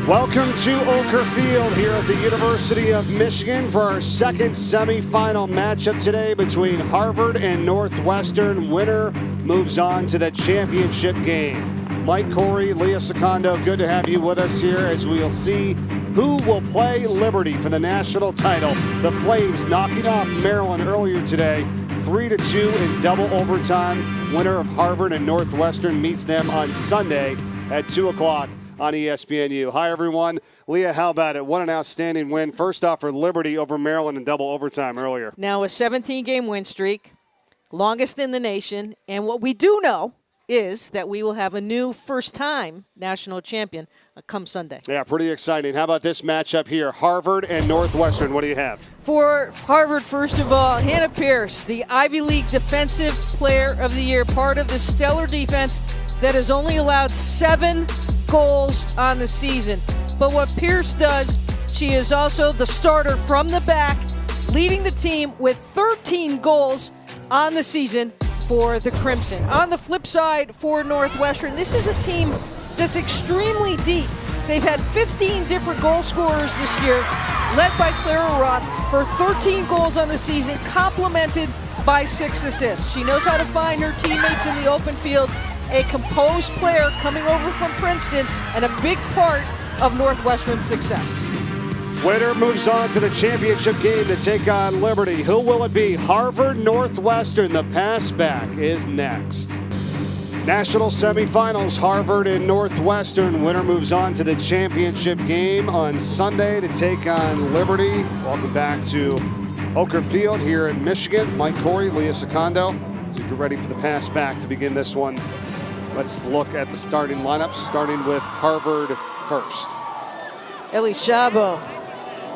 Welcome to Oker Field here at the University of Michigan for our second semifinal matchup today between Harvard and Northwestern. Winner moves on to the championship game. Mike Corey, Leah Secondo, good to have you with us here as we'll see who will play Liberty for the national title. The Flames knocking off Maryland earlier today, 3-2 in double overtime. Winner of Harvard and Northwestern meets them on Sunday at 2 o'clock. On ESPNU. Hi, everyone. Leah, how about it? What an outstanding win. First off for Liberty over Maryland in double overtime earlier. Now a 17-game win streak, longest in the nation. And what we do know is that we will have a new first-time national champion come Sunday. Yeah, pretty exciting. How about this matchup here? Harvard and Northwestern. What do you have? For Harvard, first of all, Hannah Pierce, the Ivy League Defensive Player of the Year, part of the stellar defense that has only allowed 7 goals on the season. But what Pierce does, she is also the starter from the back, leading the team with 13 goals on the season for the Crimson. On the flip side for Northwestern, this is a team that's extremely deep. They've had 15 different goal scorers this year, led by Clara Roth. Her 13 goals on the season, complemented by 6 assists. She knows how to find her teammates in the open field. A composed player coming over from Princeton and a big part of Northwestern's success. Winner moves on to the championship game to take on Liberty. Who will it be? Harvard, Northwestern. The pass back is next. National semifinals, Harvard and Northwestern. Winner moves on to the championship game on Sunday to take on Liberty. Welcome back to Oker Field here in Michigan. Mike Corey, Leah Secondo. So get ready for the pass back to begin this one. Let's look at the starting lineups, starting with Harvard first. Ellie Szabo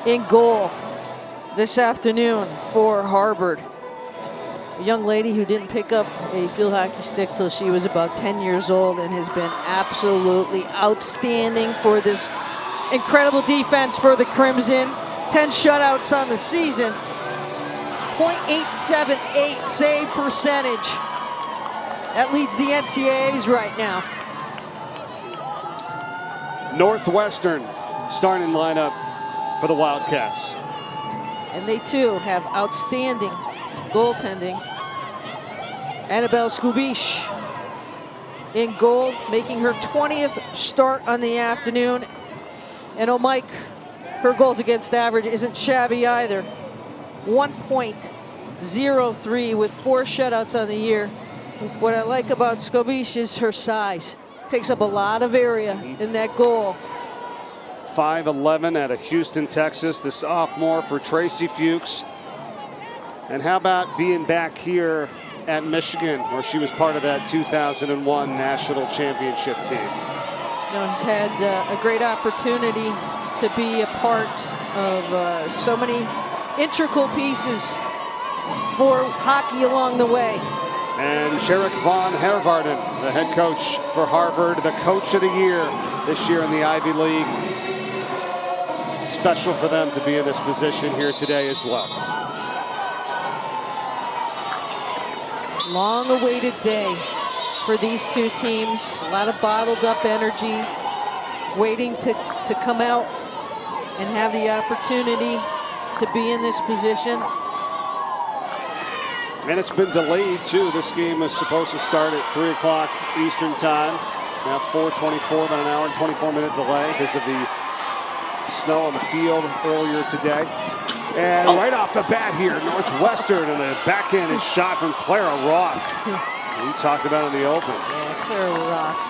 in goal this afternoon for Harvard. A young lady who didn't pick up a field hockey stick till she was about 10 years old and has been absolutely outstanding for this incredible defense for the Crimson. 10 shutouts on the season. .878 save percentage. That leads the NCAAs right now. Northwestern starting lineup for the Wildcats. And they too have outstanding goaltending. Annabelle Skubish in goal, making her 20th start on the afternoon. And oh, Mike, her goals against average isn't shabby either. 1.03 with 4 shutouts on the year. What I like about Skubish is her size. Takes up a lot of area in that goal. 5'11" out of Houston, Texas, the sophomore for Tracy Fuchs. And how about being back here at Michigan, where she was part of that 2001 national championship team? You know, he's had a great opportunity to be a part of so many integral pieces for hockey along the way. And Sherrick Von Hervarden, the head coach for Harvard, the coach of the year this year in the Ivy League. Special for them to be in this position here today as well. Long-awaited day for these two teams. A lot of bottled up energy, waiting to come out and have the opportunity to be in this position. And it's been delayed too. This game was supposed to start at 3 o'clock Eastern time. Now 4:24, about an hour and 24-minute delay because of the snow on the field earlier today. And right off the bat here, Northwestern, and the backhanded shot from Clara Roth. We talked about in the open. Yeah, Clara Roth,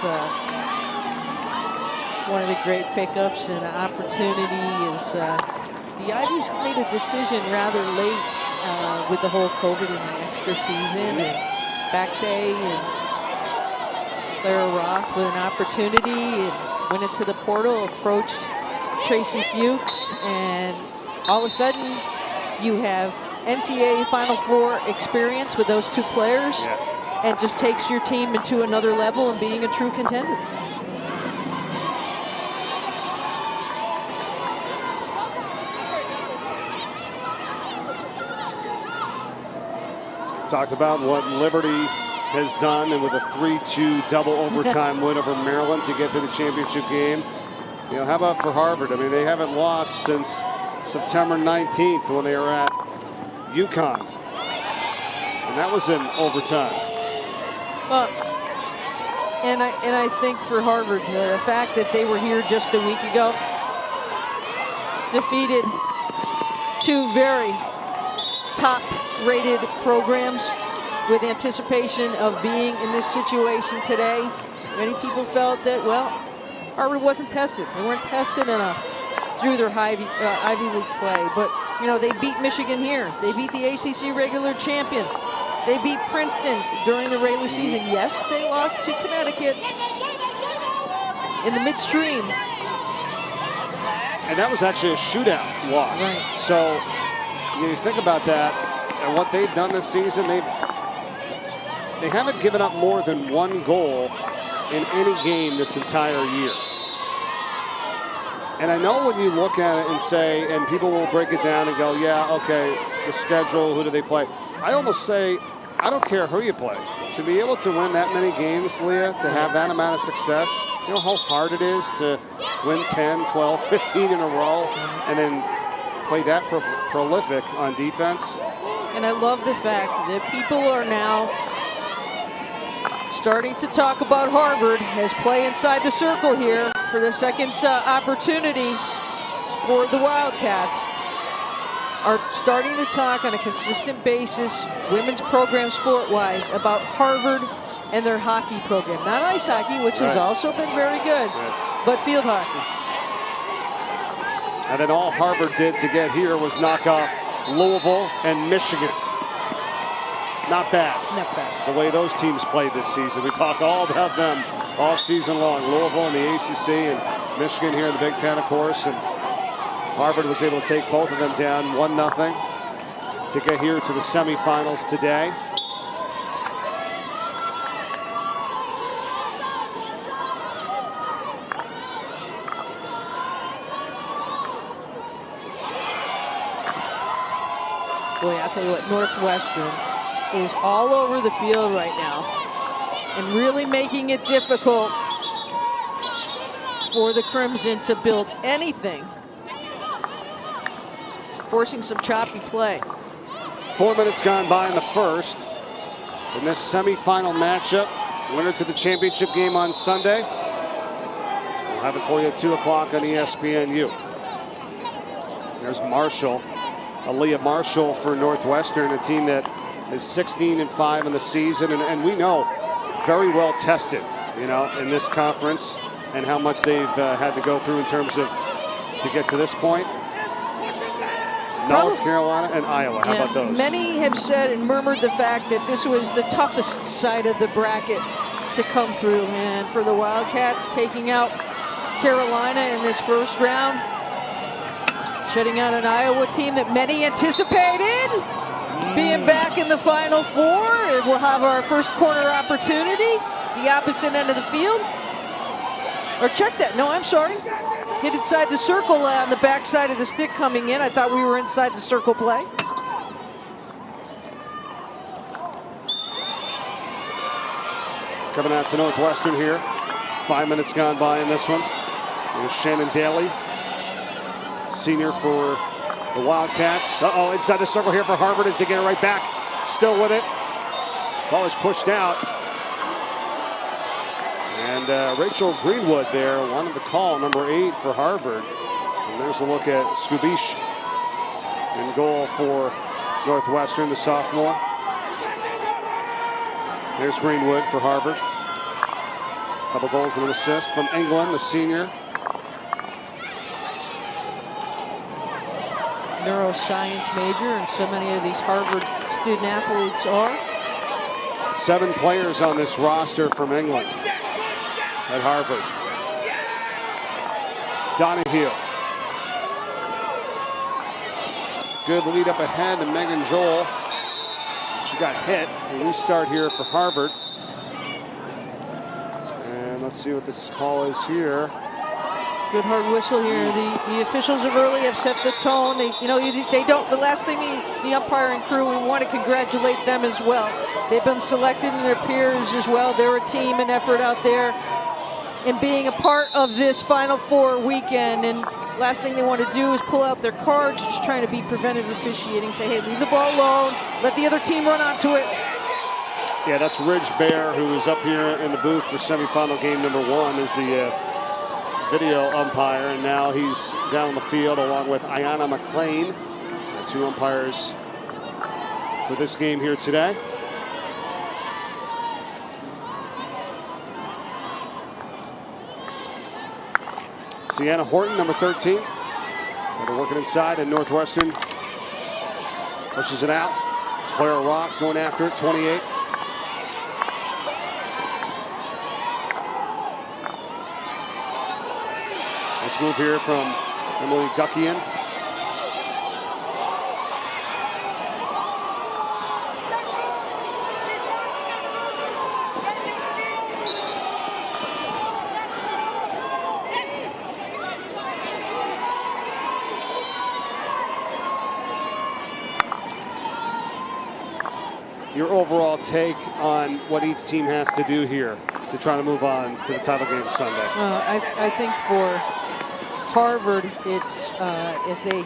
one of the great pickups and opportunity is the Ivies made a decision rather late with the whole COVID and the extra season, and Baxay and Clara Roth with an opportunity and went into the portal, approached Tracy Fuchs, and all of a sudden you have NCAA Final Four experience with those two players, and just takes your team into another level and being a true contender. Talked about what Liberty has done, and with a 3-2 double overtime win over Maryland to get to the championship game. You know, how about for Harvard? I mean, they haven't lost since September 19th when they were at UConn. And that was in overtime. And I think for Harvard, the fact that they were here just a week ago, defeated two very top-rated programs with anticipation of being in this situation today. Many people felt that, well, Harvard wasn't tested. They weren't tested enough through their Ivy League play. But, you know, they beat Michigan here. They beat the ACC regular champion. They beat Princeton during the regular season. Yes, they lost to Connecticut in the midstream. And that was actually a shootout loss. Right. So you think about that and what they've done this season, they haven't given up more than one goal in any game this entire year. And I know when you look at it and say, and people will break it down and go, yeah, okay, the schedule, who do they play? I almost say, I don't care who you play. To be able to win that many games, Leah, to have that amount of success, you know how hard it is to win 10, 12, 15 in a row and then play that prolific on defense? And I love the fact that people are now starting to talk about Harvard as play inside the circle here for the second opportunity for the Wildcats. Are starting to talk on a consistent basis, women's program sport-wise, about Harvard and their hockey program. Not ice hockey, which has also been very good, but field hockey. And then all Harvard did to get here was knock off Louisville and Michigan. Not bad. Not bad. The way those teams played this season. We talked all about them all season long. Louisville in the ACC and Michigan here in the Big Ten, of course. And Harvard was able to take both of them down 1-0 to get here to the semifinals today. Boy, I'll tell you what, Northwestern is all over the field right now and really making it difficult for the Crimson to build anything. Forcing some choppy play. 4 minutes gone by in the first. In this semifinal matchup, winner to the championship game on Sunday. We'll have it for you at 2 o'clock on ESPNU. There's Marshall. Aaliyah Marshall for Northwestern, a team that is 16-5 in the season, and we know very well tested, you know, in this conference and how much they've had to go through in terms of to get to this point. North Carolina and Iowa, how about those? Many have said and murmured the fact that this was the toughest side of the bracket to come through, and for the Wildcats taking out Carolina in this first round, shutting out an Iowa team that many anticipated being back in the Final Four. And we'll have our first corner opportunity, the opposite end of the field. Or check that, no, I'm sorry. Hit inside the circle on the backside of the stick coming in. I thought we were inside the circle play. Coming out to Northwestern here. 5 minutes gone by in this one. There's Shannon Daly, senior for the Wildcats. Uh-oh, inside the circle here for Harvard as they get it right back. Still with it. Ball is pushed out. And Rachel Greenwood there wanted to call number 8 for Harvard. And there's a look at Skubish in goal for Northwestern, the sophomore. There's Greenwood for Harvard. A couple goals and an assist from England, the senior. Neuroscience major, and so many of these Harvard student athletes are. 7 players on this roster from England at Harvard. Donahue. Good lead up ahead to Megan Joel. She got hit. A restart here for Harvard. And let's see what this call is here. Good hard whistle here. The officials of early have set the tone. They don't. The last thing the umpiring crew, we want to congratulate them as well. They've been selected in their peers as well. They're a team and effort out there. in being a part of this Final Four weekend. And last thing they want to do is pull out their cards, just trying to be preventive officiating, say, hey, leave the ball alone, let the other team run onto it. Yeah, that's Ridge Bear, who is up here in the booth for semifinal game number 1 as the video umpire, and now he's down on the field along with Ayanna McLean, the 2 umpires for this game here today. Sienna Horton, number 13. They're working inside, and Northwestern pushes it out. Clara Roth going after it, 28. Nice move here from Emily Guckian. Your overall take on what each team has to do here to try to move on to the title game Sunday? I think for Harvard, it's as they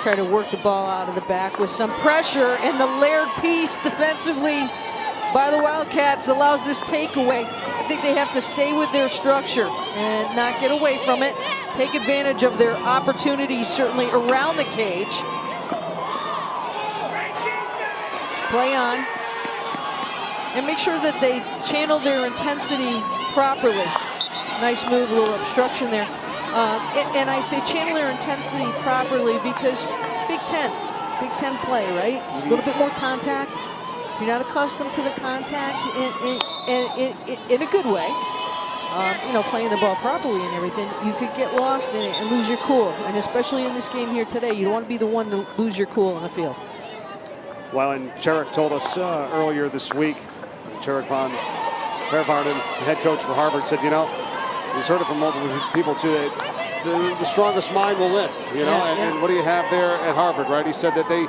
try to work the ball out of the back with some pressure, and the layered piece defensively by the Wildcats allows this takeaway. I think they have to stay with their structure and not get away from it. Take advantage of their opportunities, certainly around the cage. Play on. And make sure that they channel their intensity properly. Nice move, a little obstruction there. And I say channel their intensity properly because Big Ten play, right? A little bit more contact. If you're not accustomed to the contact in a good way, you know, playing the ball properly and everything, you could get lost in it and lose your cool. And especially in this game here today, you don't want to be the one to lose your cool on the field. Well, and Cherrick told us earlier this week, Cherrick von Hervarden, the head coach for Harvard, said, you know, he's heard it from multiple people too, that the strongest mind will win, you know, and what do you have there at Harvard, right? He said that they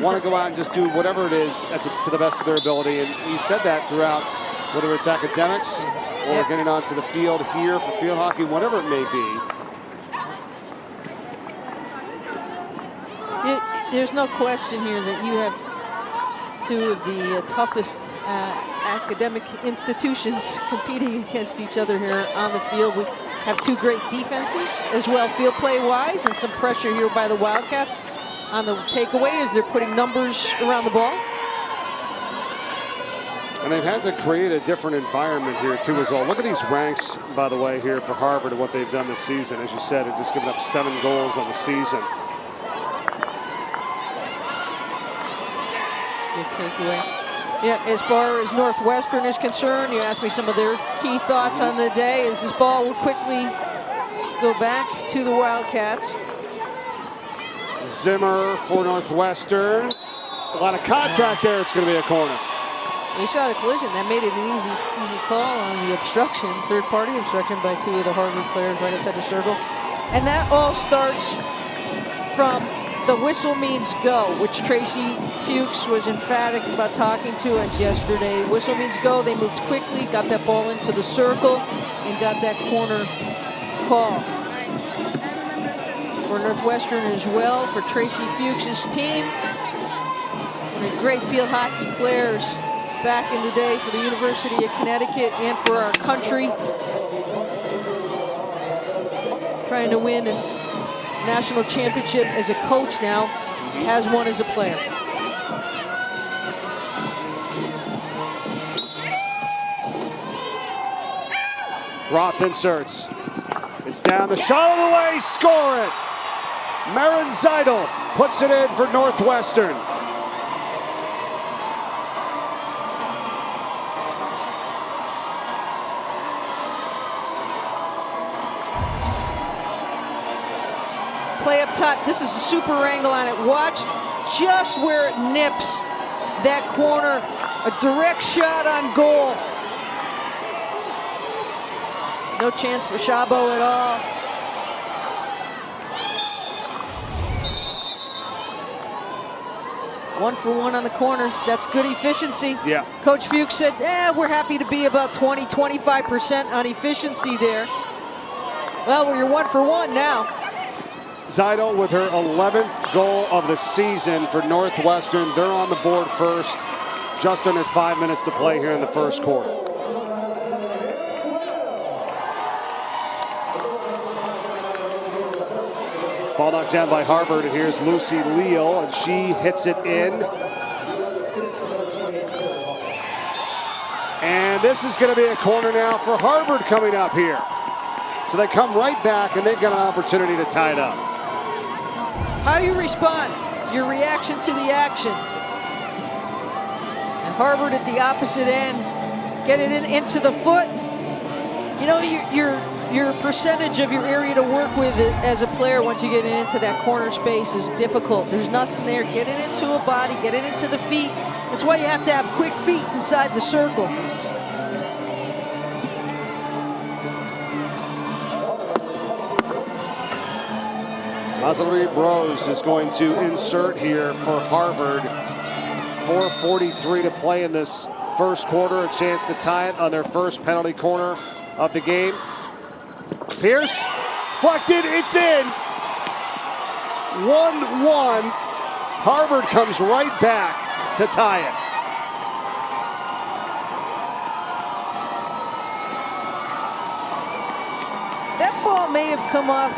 want to go out and just do whatever it is to the best of their ability, and he said that throughout, whether it's academics or getting onto the field here for field hockey, whatever it may be. There's no question here that you have 2 of the toughest academic institutions competing against each other here on the field. We have 2 great defenses as well, field play wise, and some pressure here by the Wildcats on the takeaway as they're putting numbers around the ball. And they've had to create a different environment here too as well. Look at these ranks, by the way, here for Harvard and what they've done this season. As you said, they've just given up 7 goals on the season. Good takeaway. Yeah, as far as Northwestern is concerned, you asked me some of their key thoughts on the day as this ball will quickly go back to the Wildcats. Zimmer for Northwestern. A lot of contact there. It's going to be a corner. You saw the collision. That made it an easy call on the obstruction, third-party obstruction by 2 of the Harvard players right outside the circle. And that all starts from the whistle means go, which Tracy Fuchs was emphatic about talking to us yesterday. Whistle means go. They moved quickly, got that ball into the circle, and got that corner call. For Northwestern as well, for Tracy Fuchs' team. One of the great field hockey players back in the day for the University of Connecticut and for our country. Trying to win a national championship as a coach now, has one as a player. Roth inserts. It's down, the shot of the way, score it! Maren Zeidel puts it in for Northwestern. Play up top. This is a super angle on it. Watch just where it nips that corner. A direct shot on goal. No chance for Chabot at all. 1 for 1 on the corners. That's good efficiency. Yeah. Coach Fuchs said, we're happy to be about 20, 25% on efficiency there. Well, you're 1 for 1 now. Zeidel with her 11th goal of the season for Northwestern. They're on the board first. Just under 5 minutes to play here in the first quarter. Ball knocked down by Harvard, and here's Lucy Leal, and she hits it in. And this is going to be a corner now for Harvard coming up here. So they come right back, and they've got an opportunity to tie it up. How you respond, your reaction to the action. And Harvard at the opposite end, getting it into the foot. You know, your percentage of your area to work with as a player once you get into that corner space is difficult. There's nothing there. Get it into a body, get it into the feet. That's why you have to have quick feet inside the circle. Masalie Bros is going to insert here for Harvard. 4:43 to play in this first quarter. A chance to tie it on their first penalty corner of the game. Pierce, deflected, it's in. 1-1. Harvard comes right back to tie it. That ball may have come off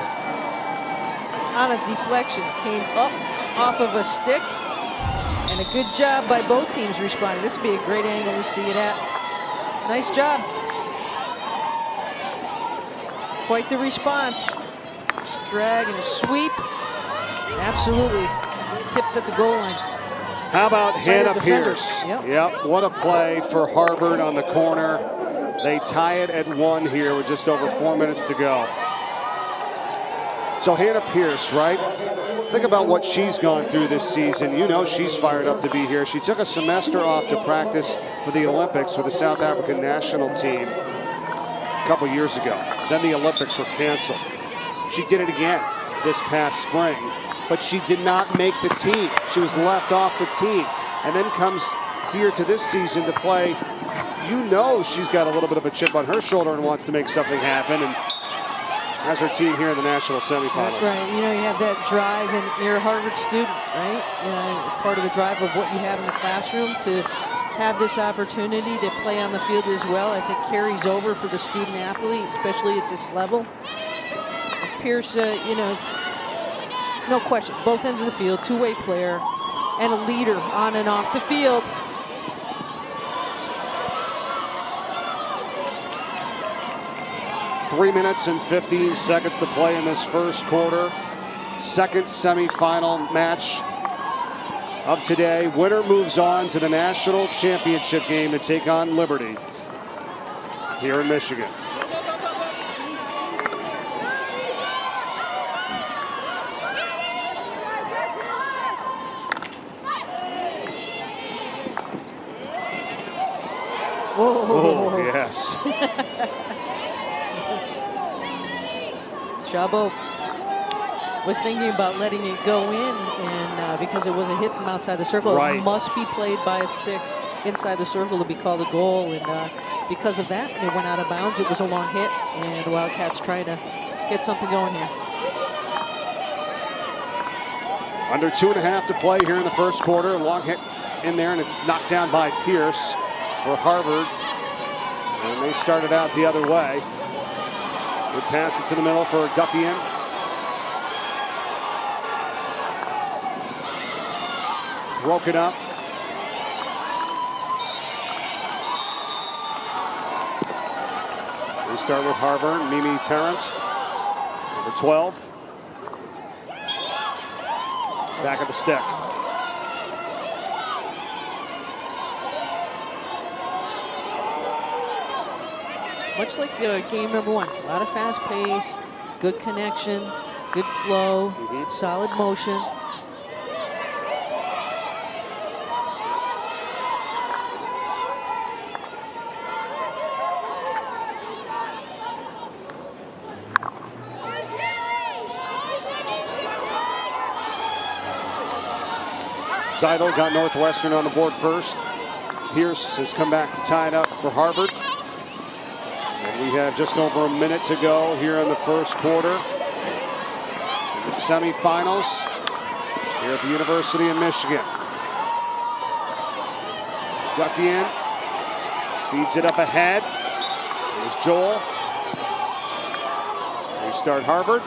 on a deflection. Came up off of a stick. And a good job by both teams responding. This would be a great angle to see it at. Nice job. Quite the response. Just drag and a sweep. Absolutely tipped at the goal line. How about Hannah Pierce? Yep. What a play for Harvard on the corner. They tie it at 1 here with just over 4 minutes to go. So Hannah Pierce, right? Think about what she's gone through this season. You know she's fired up to be here. She took a semester off to practice for the Olympics with the South African national team a couple years ago. Then the Olympics were canceled. She did it again this past spring, but she did not make the team. She was left off the team, and then comes here to this season to play. You know she's got a little bit of a chip on her shoulder and wants to make something happen, and has her team here in the national semifinals. Right, you know, you have that drive, and you're a Harvard student, right? Part of the drive of what you have in the classroom to have this opportunity to play on the field as well, I think carries over for the student athlete, especially at this level. Pierce, you know, no question, both ends of the field, two-way player, and a leader on and off the field. Three minutes and 15 seconds to play in this first quarter. Second semifinal match of today. Winner moves on to the national championship game to take on Liberty here in Michigan. Whoa. Oh, yes. Chabot was thinking about letting it go in, and because it was a hit from outside the circle, right. It must be played by a stick inside the circle to be called a goal, and because of that, it went out of bounds. It was a long hit, and the Wildcats trying to get something going here. Under 2.5 to play here in the first quarter. A long hit in there, and it's knocked down by Pierce for Harvard, and they started out the other way. Would pass it to the middle for Guffian. Broke it up. We start with Harvard, Mimi Terrence, number 12. Back at the stick. Much like game number one, a lot of fast pace, good connection, good flow, solid motion. Seidel got Northwestern on the board first. Pierce has come back to tie it up for Harvard. And we have just over a minute to go here in the first quarter. In the semifinals here at the University of Michigan. Guckian feeds it up ahead. There's Joel. Restart Harvard.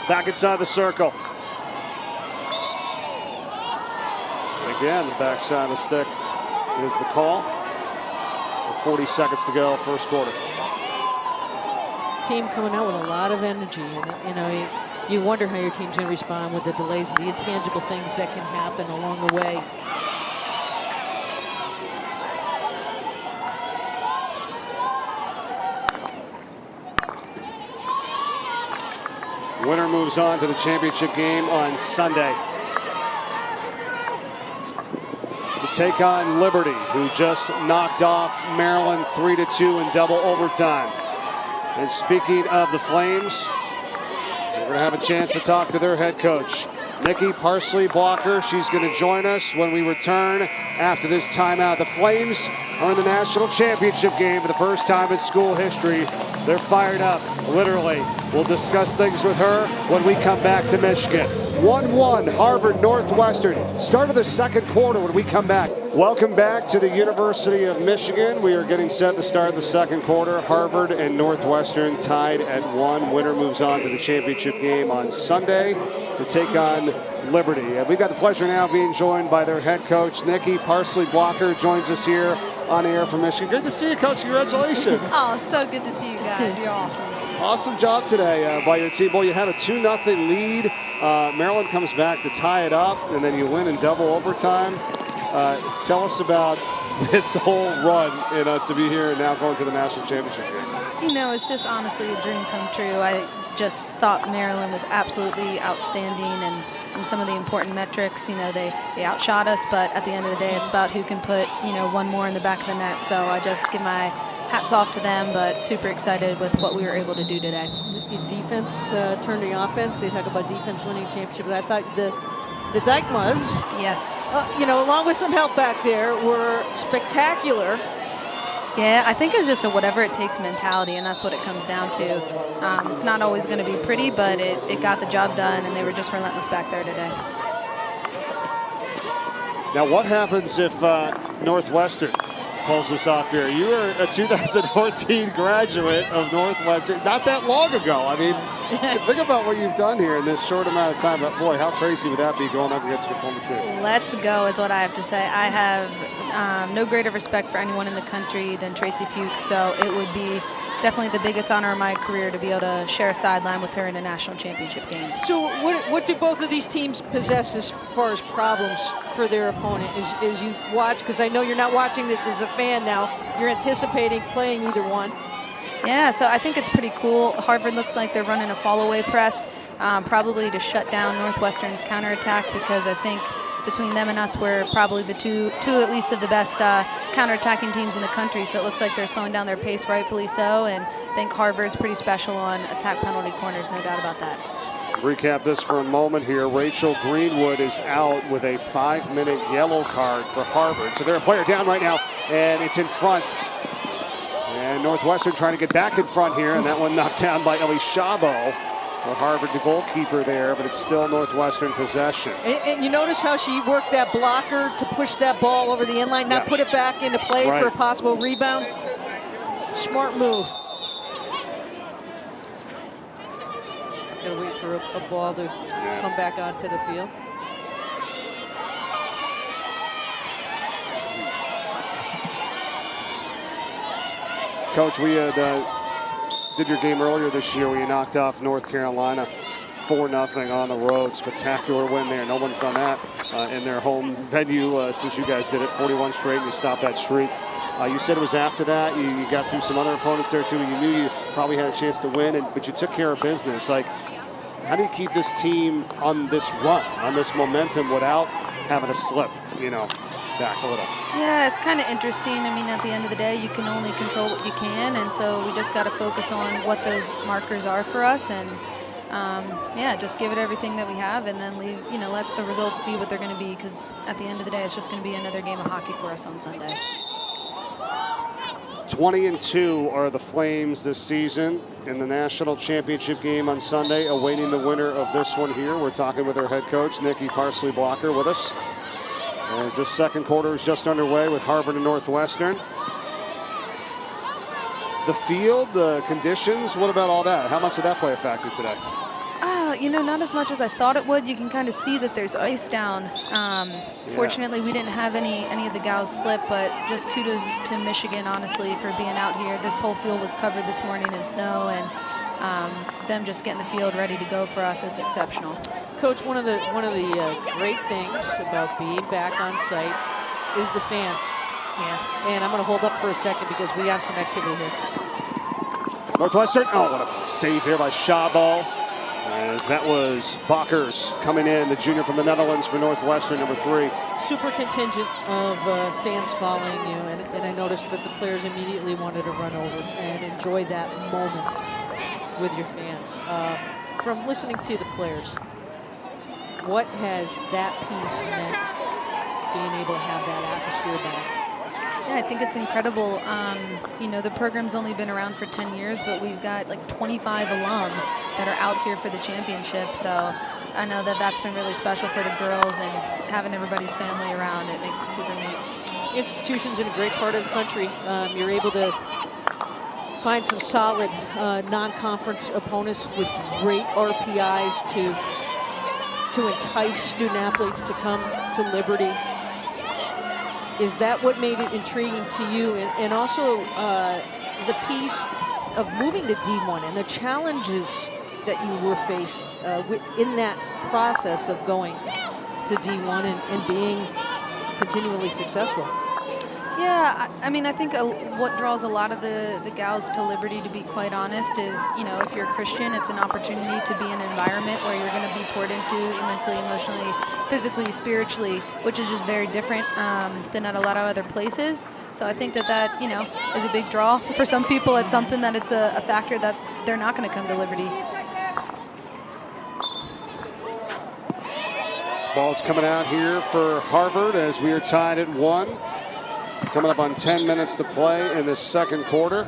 Back inside the circle. And again, the backside of the stick is the call. With 40 seconds to go, first quarter. Team coming out with a lot of energy, and you wonder how your team's going to respond with the delays and the intangible things that can happen along the way. Winner moves on to the championship game on Sunday to take on Liberty, who just knocked off Maryland 3-2 in double overtime. And speaking of the Flames, we're going to have a chance to talk to their head coach, Nikki Parsley-Blocker. She's going to join us when we return after this timeout. The Flames are in the national championship game for the first time in school history. They're fired up, literally. We'll discuss things with her when we come back to Michigan. 1-1, Harvard Northwestern. Start of the second quarter when we come back. Welcome back to the University of Michigan. We are getting set to start the second quarter. Harvard and Northwestern tied at 1. Winner moves on to the championship game on Sunday to take on Liberty. And we've got the pleasure now of being joined by their head coach, Nikki Parsley-Blocker, joins us here on the air from Michigan. Good to see you, Coach. Congratulations. Oh, so good to see you guys. You're awesome. Awesome job today by your team. Boy, you had a 2-0 lead. Maryland comes back to tie it up, and then you win in double overtime. Tell us about this whole run to be here and now going to the national championship game. It's just honestly a dream come true. I just thought Maryland was absolutely outstanding, and in some of the important metrics, they outshot us, but at the end of the day, it's about who can put, one more in the back of the net. So I just give my hats off to them, but super excited with what we were able to do today. Defense turned the offense. They talk about defense winning championship, but I thought the Dykmas, yes, along with some help back there, were spectacular. Yeah, I think it's just a whatever it takes mentality, and that's what it comes down to. It's not always going to be pretty, but it got the job done, and they were just relentless back there today. Now, what happens if Northwestern pulls this off here? You were a 2014 graduate of Northwestern not that long ago. I mean, think about what you've done here in this short amount of time. But boy, how crazy would that be going up against your former team? Let's go is what I have to say. I have no greater respect for anyone in the country than Tracy Fuchs, so it would be definitely the biggest honor of my career to be able to share a sideline with her in a national championship game. So what do both of these teams possess as far as problems for their opponent as you watch? Because I know you're not watching this as a fan now. You're anticipating playing either one. Yeah, so I think it's pretty cool. Harvard looks like they're running a fall-away press, probably to shut down Northwestern's counterattack, because I think between them and us, we're probably the two at least of the best counterattacking teams in the country. So it looks like they're slowing down their pace, rightfully so. And I think Harvard's pretty special on attack penalty corners, no doubt about that. Recap this for a moment here. Rachel Greenwood is out with a 5-minute yellow card for Harvard. So they're a player down right now, and it's in front. And Northwestern trying to get back in front here, and that one knocked down by Ellie Shabo. For Harvard, the goalkeeper there, but it's still Northwestern possession. And you notice how she worked that blocker to push that ball over the end line, not put it back into play for a possible rebound? Smart move. Gotta wait for a ball to come back onto the field. Coach, we had did your game earlier this year where you knocked off North Carolina 4-0 on the road. Spectacular win there. No one's done that in their home venue since you guys did it. 41 straight, and you stopped that streak. You said it was after that. You got through some other opponents there too. You knew you probably had a chance to win, but you took care of business. Like, how do you keep this team on this run, on this momentum without having a slip, back a little. Yeah, it's kind of interesting. I mean, at the end of the day, you can only control what you can, and so we just got to focus on what those markers are for us, and yeah, just give it everything that we have, and then leave. You know, let the results be what they're going to be, because at the end of the day, it's just going to be another game of hockey for us on Sunday. 20-2 are the Flames this season in the national championship game on Sunday, awaiting the winner of this one here. We're talking with our head coach, Nikki Parsley-Blocker, with us, as this second quarter is just underway with Harvard and Northwestern. The field, the conditions, what about all that? How much did that play a factor today? You know, not as much as I thought it would. You can kind of see that there's ice down. Fortunately, we didn't have any of the gals slip, but just kudos to Michigan, honestly, for being out here. This whole field was covered this morning in snow, and them just getting the field ready to go for us is exceptional. Coach, one of the great things about being back on site is the fans. Yeah. And I'm going to hold up for a second because we have some activity here. Northwestern, oh, what a save here by Schabal. As that was Baekers coming in, the junior from the Netherlands for Northwestern, number 3. Super contingent of fans following you, and I noticed that the players immediately wanted to run over and enjoy that moment with your fans. From listening to the players, what has that piece meant, being able to have that atmosphere back? Yeah, I think it's incredible. You know, the program's only been around for 10 years, but we've got like 25 alum that are out here for the championship. So I know that that's been really special for the girls, and having everybody's family around, it makes it super neat. Institutions in a great part of the country, you're able to find some solid non-conference opponents with great RPIs to entice student athletes to come to Liberty. Is that what made it intriguing to you? And also the piece of moving to D1 and the challenges that you were faced in that process of going to D1 and being continually successful? Yeah, I mean, I think what draws a lot of the gals to Liberty, to be quite honest, is, you know, if you're a Christian, it's an opportunity to be in an environment where you're going to be poured into mentally, emotionally, physically, spiritually, which is just very different than at a lot of other places. So I think that, you know, is a big draw. For some people, it's something that it's a factor that they're not going to come to Liberty. This ball's coming out here for Harvard as we are tied at 1. Coming up on 10 minutes to play in this second quarter.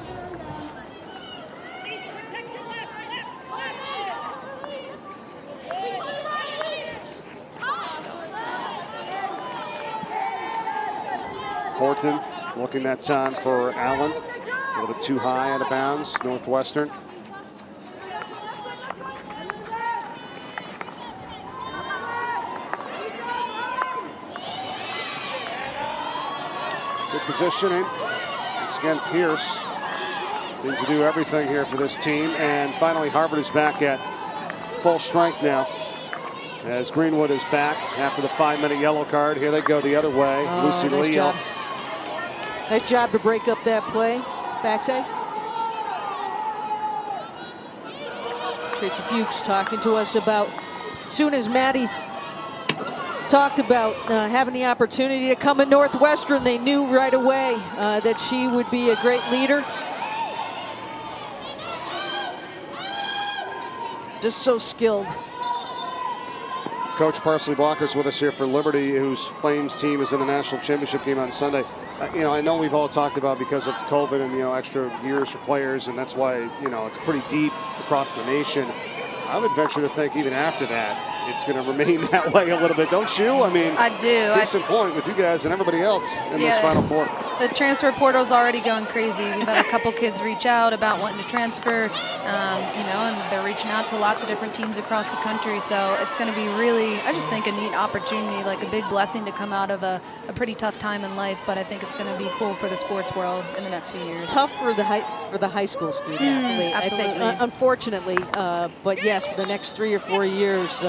Horton looking that time for Allen. A little bit too high out of bounds, Northwestern. Good positioning. Once again, Pierce seems to do everything here for this team. And finally, Harvard is back at full strength now, as Greenwood is back after the 5-minute yellow card. Here they go the other way. Lucy nice Leo. job. Nice job to break up that play. Backside. Tracy Fuchs talking to us about, soon as Maddie talked about having the opportunity to come at Northwestern, they knew right away that she would be a great leader. Just so skilled. Coach Parsley-Blocker with us here for Liberty, whose Flames team is in the national championship game on Sunday. You know, I know we've all talked about because of COVID and, you know, extra years for players, and that's why, you know, it's pretty deep across the nation. I would venture to think even after that, it's going to remain that way a little bit, don't you? I mean, I do. Case in point with you guys and everybody else in this Final Four. The transfer portal's already going crazy. We've had a couple kids reach out about wanting to transfer, you know, and they're reaching out to lots of different teams across the country. So it's going to be really, I just think, a neat opportunity, like a big blessing to come out of a pretty tough time in life. But I think it's going to be cool for the sports world in the next few years. Tough for the high school student athlete, absolutely. I think, unfortunately. But yes, for the next 3 or 4 years,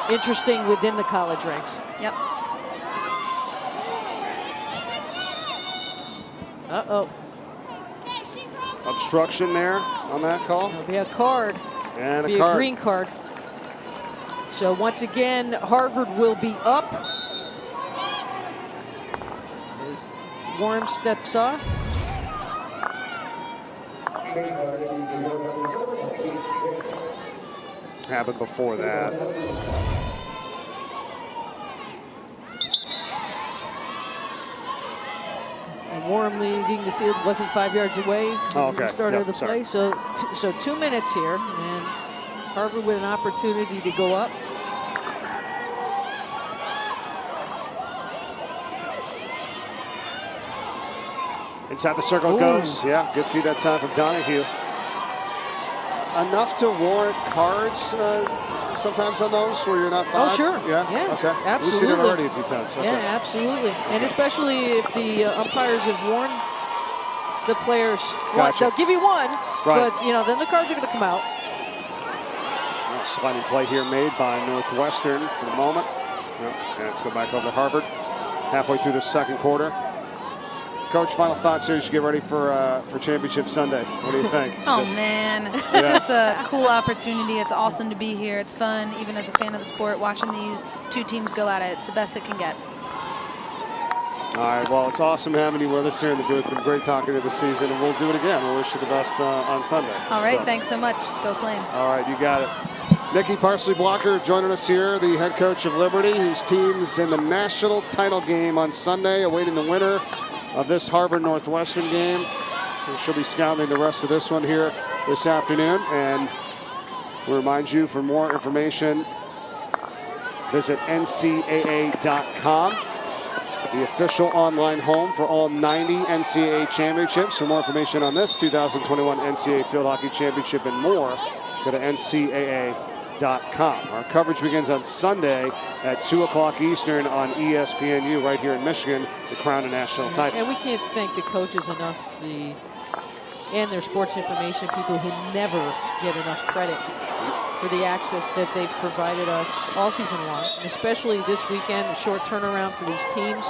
interesting within the college ranks. Yep. Uh-oh. Obstruction there on that call. It'll be a card. And It'll be a green card. So once again, Harvard will be up. Warren steps off. Happened before that. And Warren leaving the field, wasn't 5 yards away when the start of the play. So 2 minutes here, and Harvard with an opportunity to go up. Inside the circle goes. Yeah, good feed that time from Donahue. Enough to warrant cards sometimes on those where you're not five? Oh, sure. Yeah? Okay. Absolutely. We've seen it already a few times. Okay. Yeah, absolutely. And especially if the umpires have warned the players. Gotcha. They'll give you one, right. but, then the cards are going to come out. Sliding play here made by Northwestern for the moment. And let's go back over to Harvard. Halfway through the second quarter. Coach, final thoughts here as you get ready for Championship Sunday. What do you think? Oh, man. It's just a cool opportunity. It's awesome to be here. It's fun, even as a fan of the sport, watching these two teams go at it. It's the best it can get. All right, well, it's awesome having you with us here in the booth. It's been great talking to you this season, and we'll do it again. We'll wish you the best on Sunday. All right, thanks so much. Go Flames. All right, you got it. Nikki Parsley-Blocker joining us here, the head coach of Liberty, whose team is in the national title game on Sunday, awaiting the winner of this Harvard-Northwestern game. And she'll be scouting the rest of this one here this afternoon. And we remind you, for more information, visit NCAA.com, the official online home for all 90 NCAA championships. For more information on this 2021 NCAA Field Hockey Championship and more, go to NCAA.com. Our coverage begins on Sunday at 2 o'clock Eastern on ESPNU right here in Michigan, the crown a national title. And we can't thank the coaches enough, and their sports information people who never get enough credit for the access that they've provided us all season long, and especially this weekend, a short turnaround for these teams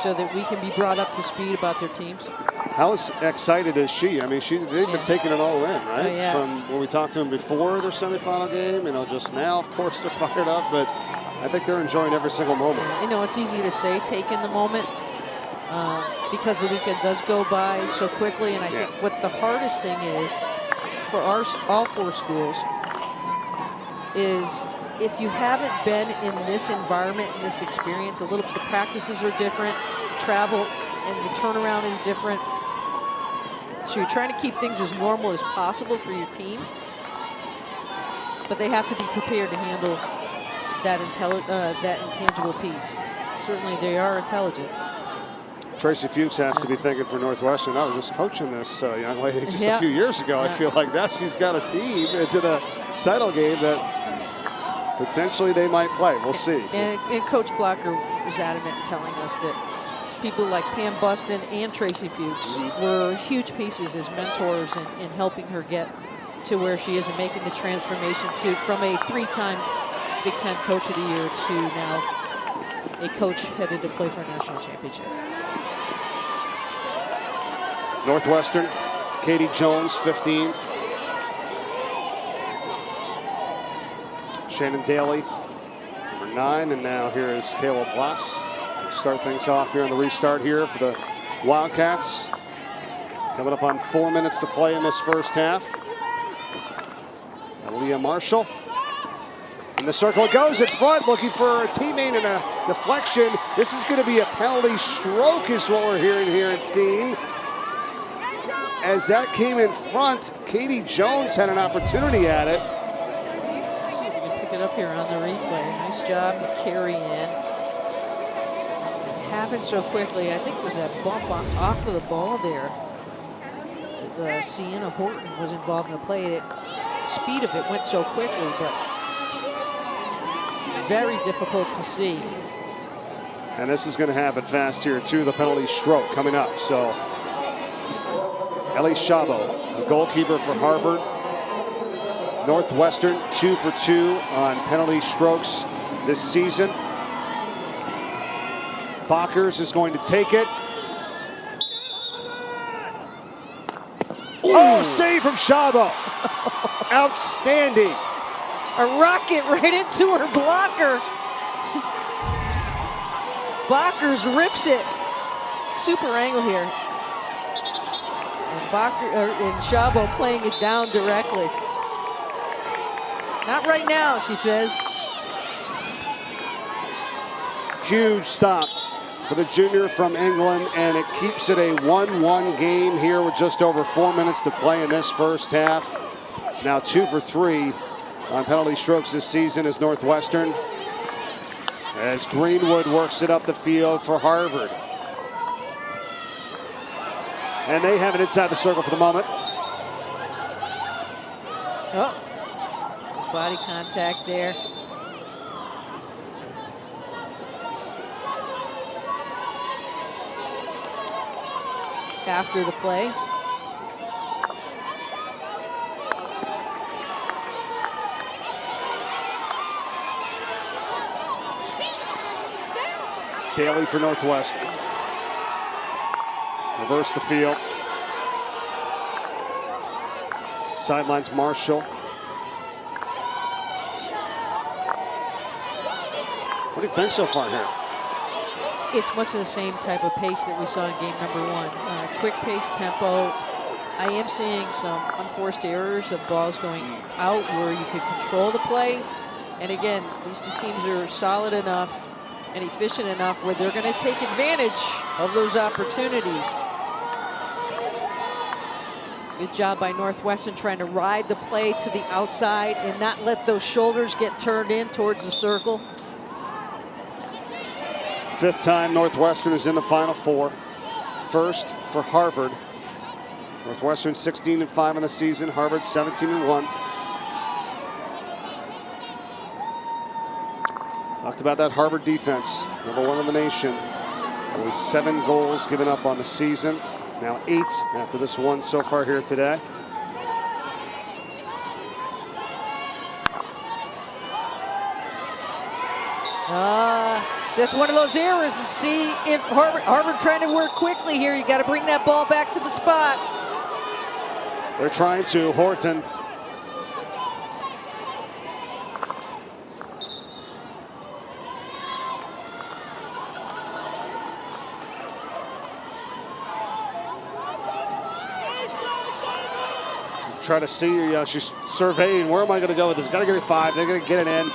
so that we can be brought up to speed about their teams. How excited is she? I mean, they've been taking it all in, right? Oh, yeah. From when we talked to them before their semifinal game, just now, of course, they're fired up, but I think they're enjoying every single moment. It's easy to say, take in the moment, because the weekend does go by so quickly, and I think what the hardest thing is for all four schools is if you haven't been in this environment, in this experience, the practices are different, travel and the turnaround is different. So you're trying to keep things as normal as possible for your team, but they have to be prepared to handle that intangible piece. Certainly they are intelligent. Tracy Fuchs has to be thinking for Northwestern, I was just coaching this young lady just a few years ago. I feel like now she's got a team into the title game that potentially they might play. We'll see. And Coach Blocker was adamant in telling us that people like Pam Buston and Tracy Fuchs were huge pieces as mentors in helping her get to where she is and making the transformation from a 3-time Big Ten Coach of the Year to now a coach headed to play for a national championship. Northwestern, Katie Jones, 15. Shannon Daly, number 9, and now here is Kayla Blass. Start things off here on the restart here for the Wildcats. Coming up on 4 minutes to play in this first half. Aaliyah Marshall. In the circle it goes at front, looking for a teammate and a deflection. This is going to be a penalty stroke is what we're hearing here and seeing. As that came in front, Katie Jones had an opportunity at it. See if we can pick it up here on the replay. Nice job to carry in. Happened so quickly. I think it was that bump off of the ball there. Sienna Horton was involved in the play. The speed of it went so quickly, but very difficult to see. And this is going to happen fast here too. The penalty stroke coming up. So Ellie Shabo, the goalkeeper for Harvard. Northwestern 2 for 2 on penalty strokes this season. Baekers is going to take it. Oh, save from Shabo. Outstanding. A rocket right into her blocker. Baekers rips it. super angle here. And Szabo playing it down directly. Not right now, she says. Huge stop for the junior from England, and it keeps it a 1-1 game here with just over 4 minutes to play in this first half. Now 2 for 3 on penalty strokes this season is Northwestern, as Greenwood works it up the field for Harvard. And they have it inside the circle for the moment. Oh, body contact there. After the play. Daly for Northwestern. Reverse the field. Sidelines Marshall. What do you think so far here? It's much of the same type of pace that we saw in game number 1. Quick pace tempo. I am seeing some unforced errors of balls going out where you could control the play. And again, these two teams are solid enough and efficient enough where they're going to take advantage of those opportunities. Good job by Northwestern trying to ride the play to the outside and not let those shoulders get turned in towards the circle. 5th time Northwestern is in the Final Four. First for Harvard. Northwestern 16-5 in the season. Harvard 17-1. Talked about that Harvard defense, #1 in the nation. Only 7 goals given up on the season. Now 8 after this one so far here today. That's one of those errors to see if Harvard trying to work quickly here. You got to bring that ball back to the spot. They're trying to. Horton. Try to see, she's surveying, where am I going to go with this? Got to get it 5, they're going to get it in.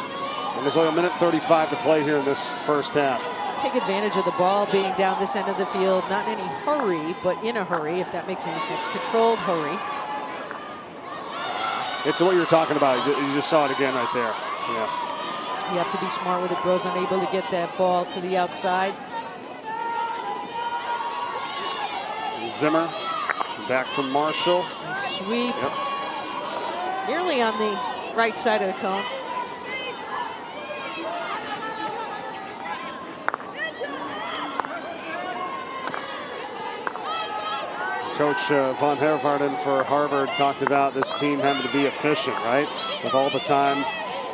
And there's only 1:35 to play here in this first half. Take advantage of the ball being down this end of the field. Not in any hurry, but in a hurry, if that makes any sense. Controlled hurry. It's what you're talking about. You just saw it again right there. Yeah. You have to be smart with it. Bro's unable to get that ball to the outside. Zimmer back from Marshall. Nice sweep. Yep. Nearly on the right side of the cone. Coach Von Hervarden for Harvard talked about this team having to be efficient, right? With all the time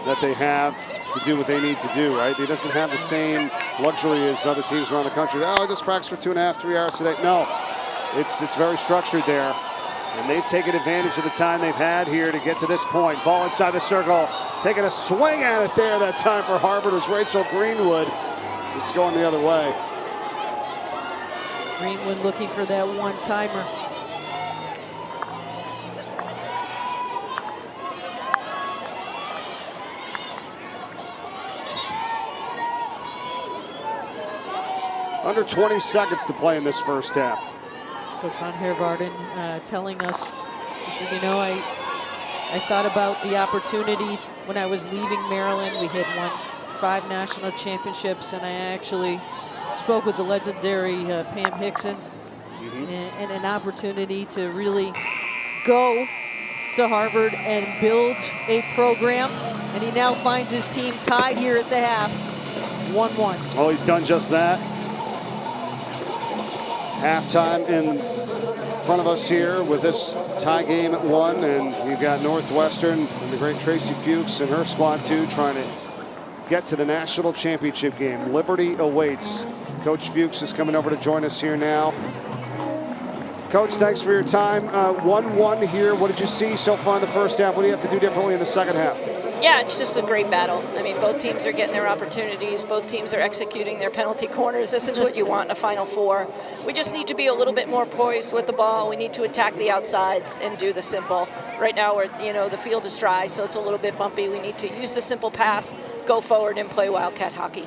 that they have to do what they need to do, right? He doesn't have the same luxury as other teams around the country. Oh, I just practiced for 2.5, 3 hours today. No, it's very structured there. And they've taken advantage of the time they've had here to get to this point. Ball inside the circle, taking a swing at it there that time for Harvard was Rachel Greenwood. It's going the other way. Greenwood looking for that one-timer. Under 20 seconds to play in this first half. Coach Von Hervarden telling us, he said, you know, I thought about the opportunity when I was leaving Maryland. We had won 5 national championships, and I actually spoke with the legendary Pam Hickson, and an opportunity to really go to Harvard and build a program. And he now finds his team tied here at the half, 1-1. Oh, he's done just that. Halftime in front of us here with this tie game at 1, and you've got Northwestern and the great Tracy Fuchs and her squad too trying to get to the national championship game. Liberty awaits. Coach Fuchs is coming over to join us here now. Coach, thanks for your time. 1-1 here. What did you see so far in the first half? What do you have to do differently in the second half? Yeah, it's just a great battle. I mean, both teams are getting their opportunities. Both teams are executing their penalty corners. This is what you want in a Final Four. We just need to be a little bit more poised with the ball. We need to attack the outsides and do the simple. Right now, the field is dry, so it's a little bit bumpy. We need to use the simple pass, go forward, and play Wildcat hockey.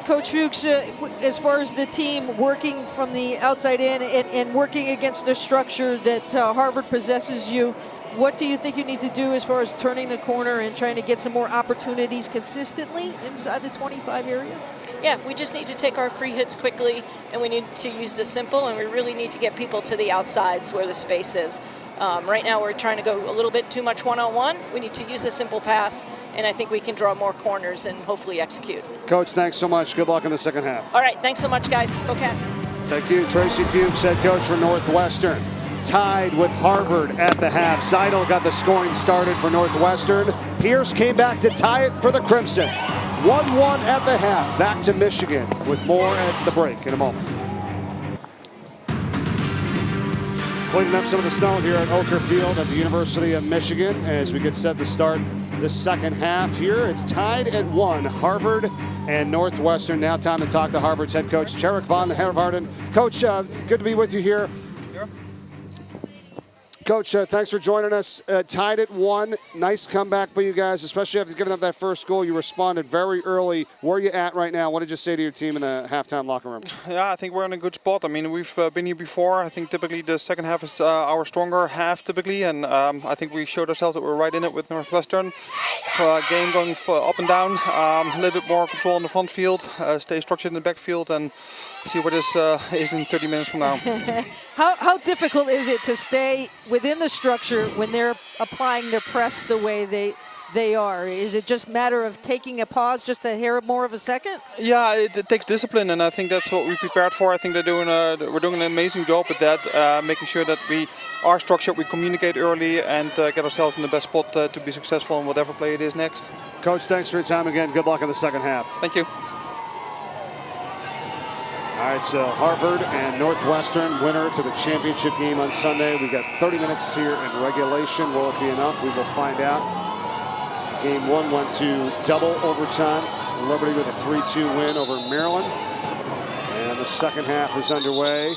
Coach Fuchs, as far as the team working from the outside in and working against the structure that Harvard possesses you, what do you think you need to do as far as turning the corner and trying to get some more opportunities consistently inside the 25 area? Yeah, we just need to take our free hits quickly, and we need to use the simple, and we really need to get people to the outsides where the space is. Right now we're trying to go a little bit too much one-on-one. We need to use the simple pass, and I think we can draw more corners and hopefully execute. Coach, thanks so much. Good luck in the second half. All right, thanks so much, guys. Go Cats. Thank you. Tracy Fuchs, head coach for Northwestern. Tied with Harvard at the half. Zeidel got the scoring started for Northwestern. Pierce came back to tie it for the Crimson. 1-1 at the half. Back to Michigan with more at the break in a moment. Cleaning up some of the snow here at Oker Field at the University of Michigan as we get set to start the second half here. It's tied at 1, Harvard and Northwestern. Now time to talk to Harvard's head coach, Tjerk van der Hervarden. Coach, good to be with you here. Coach, thanks for joining us. Tied at 1. Nice comeback by you guys, especially after giving up that first goal. You responded very early. Where are you at right now? What did you say to your team in the halftime locker room? Yeah, I think we're in a good spot. I mean, we've been here before. I think typically the second half is our stronger half typically, and I think we showed ourselves that we're right in it with Northwestern. Game going up and down, a little bit more control in the front field, stay structured in the backfield, and see what this is in 30 minutes from now. How difficult is it to stay within the structure when they're applying their press the way they are? Is it just a matter of taking a pause just a hair more of a second? Yeah, it takes discipline, and I think that's what we prepared for. I think we're doing an amazing job with that, making sure that we are structured, we communicate early, and get ourselves in the best spot to be successful in whatever play it is next. Coach, thanks for your time again. Good luck in the second half. Thank you. All right, so Harvard and Northwestern, winner to the championship game on Sunday. We've got 30 minutes here in regulation. Will it be enough? We will find out. Game 1 went to double overtime. Liberty with a 3-2 win over Maryland. And the second half is underway.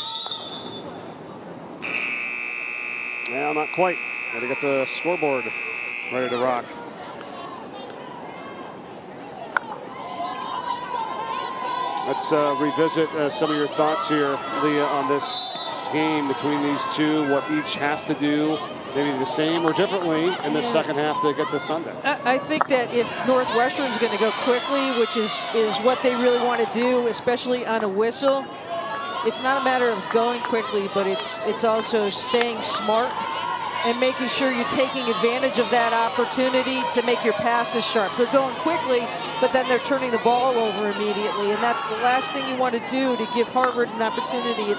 Well, not quite. Got to get the scoreboard ready to rock. Let's revisit some of your thoughts here, Leah, on this game between these two, what each has to do, maybe the same or differently in the second half to get to Sunday. I think that if Northwestern's going to go quickly, which is what they really want to do, especially on a whistle, it's not a matter of going quickly, but it's also staying smart and making sure you're taking advantage of that opportunity to make your passes sharp. They're going quickly, but then they're turning the ball over immediately, and that's the last thing you want to do to give Harvard an opportunity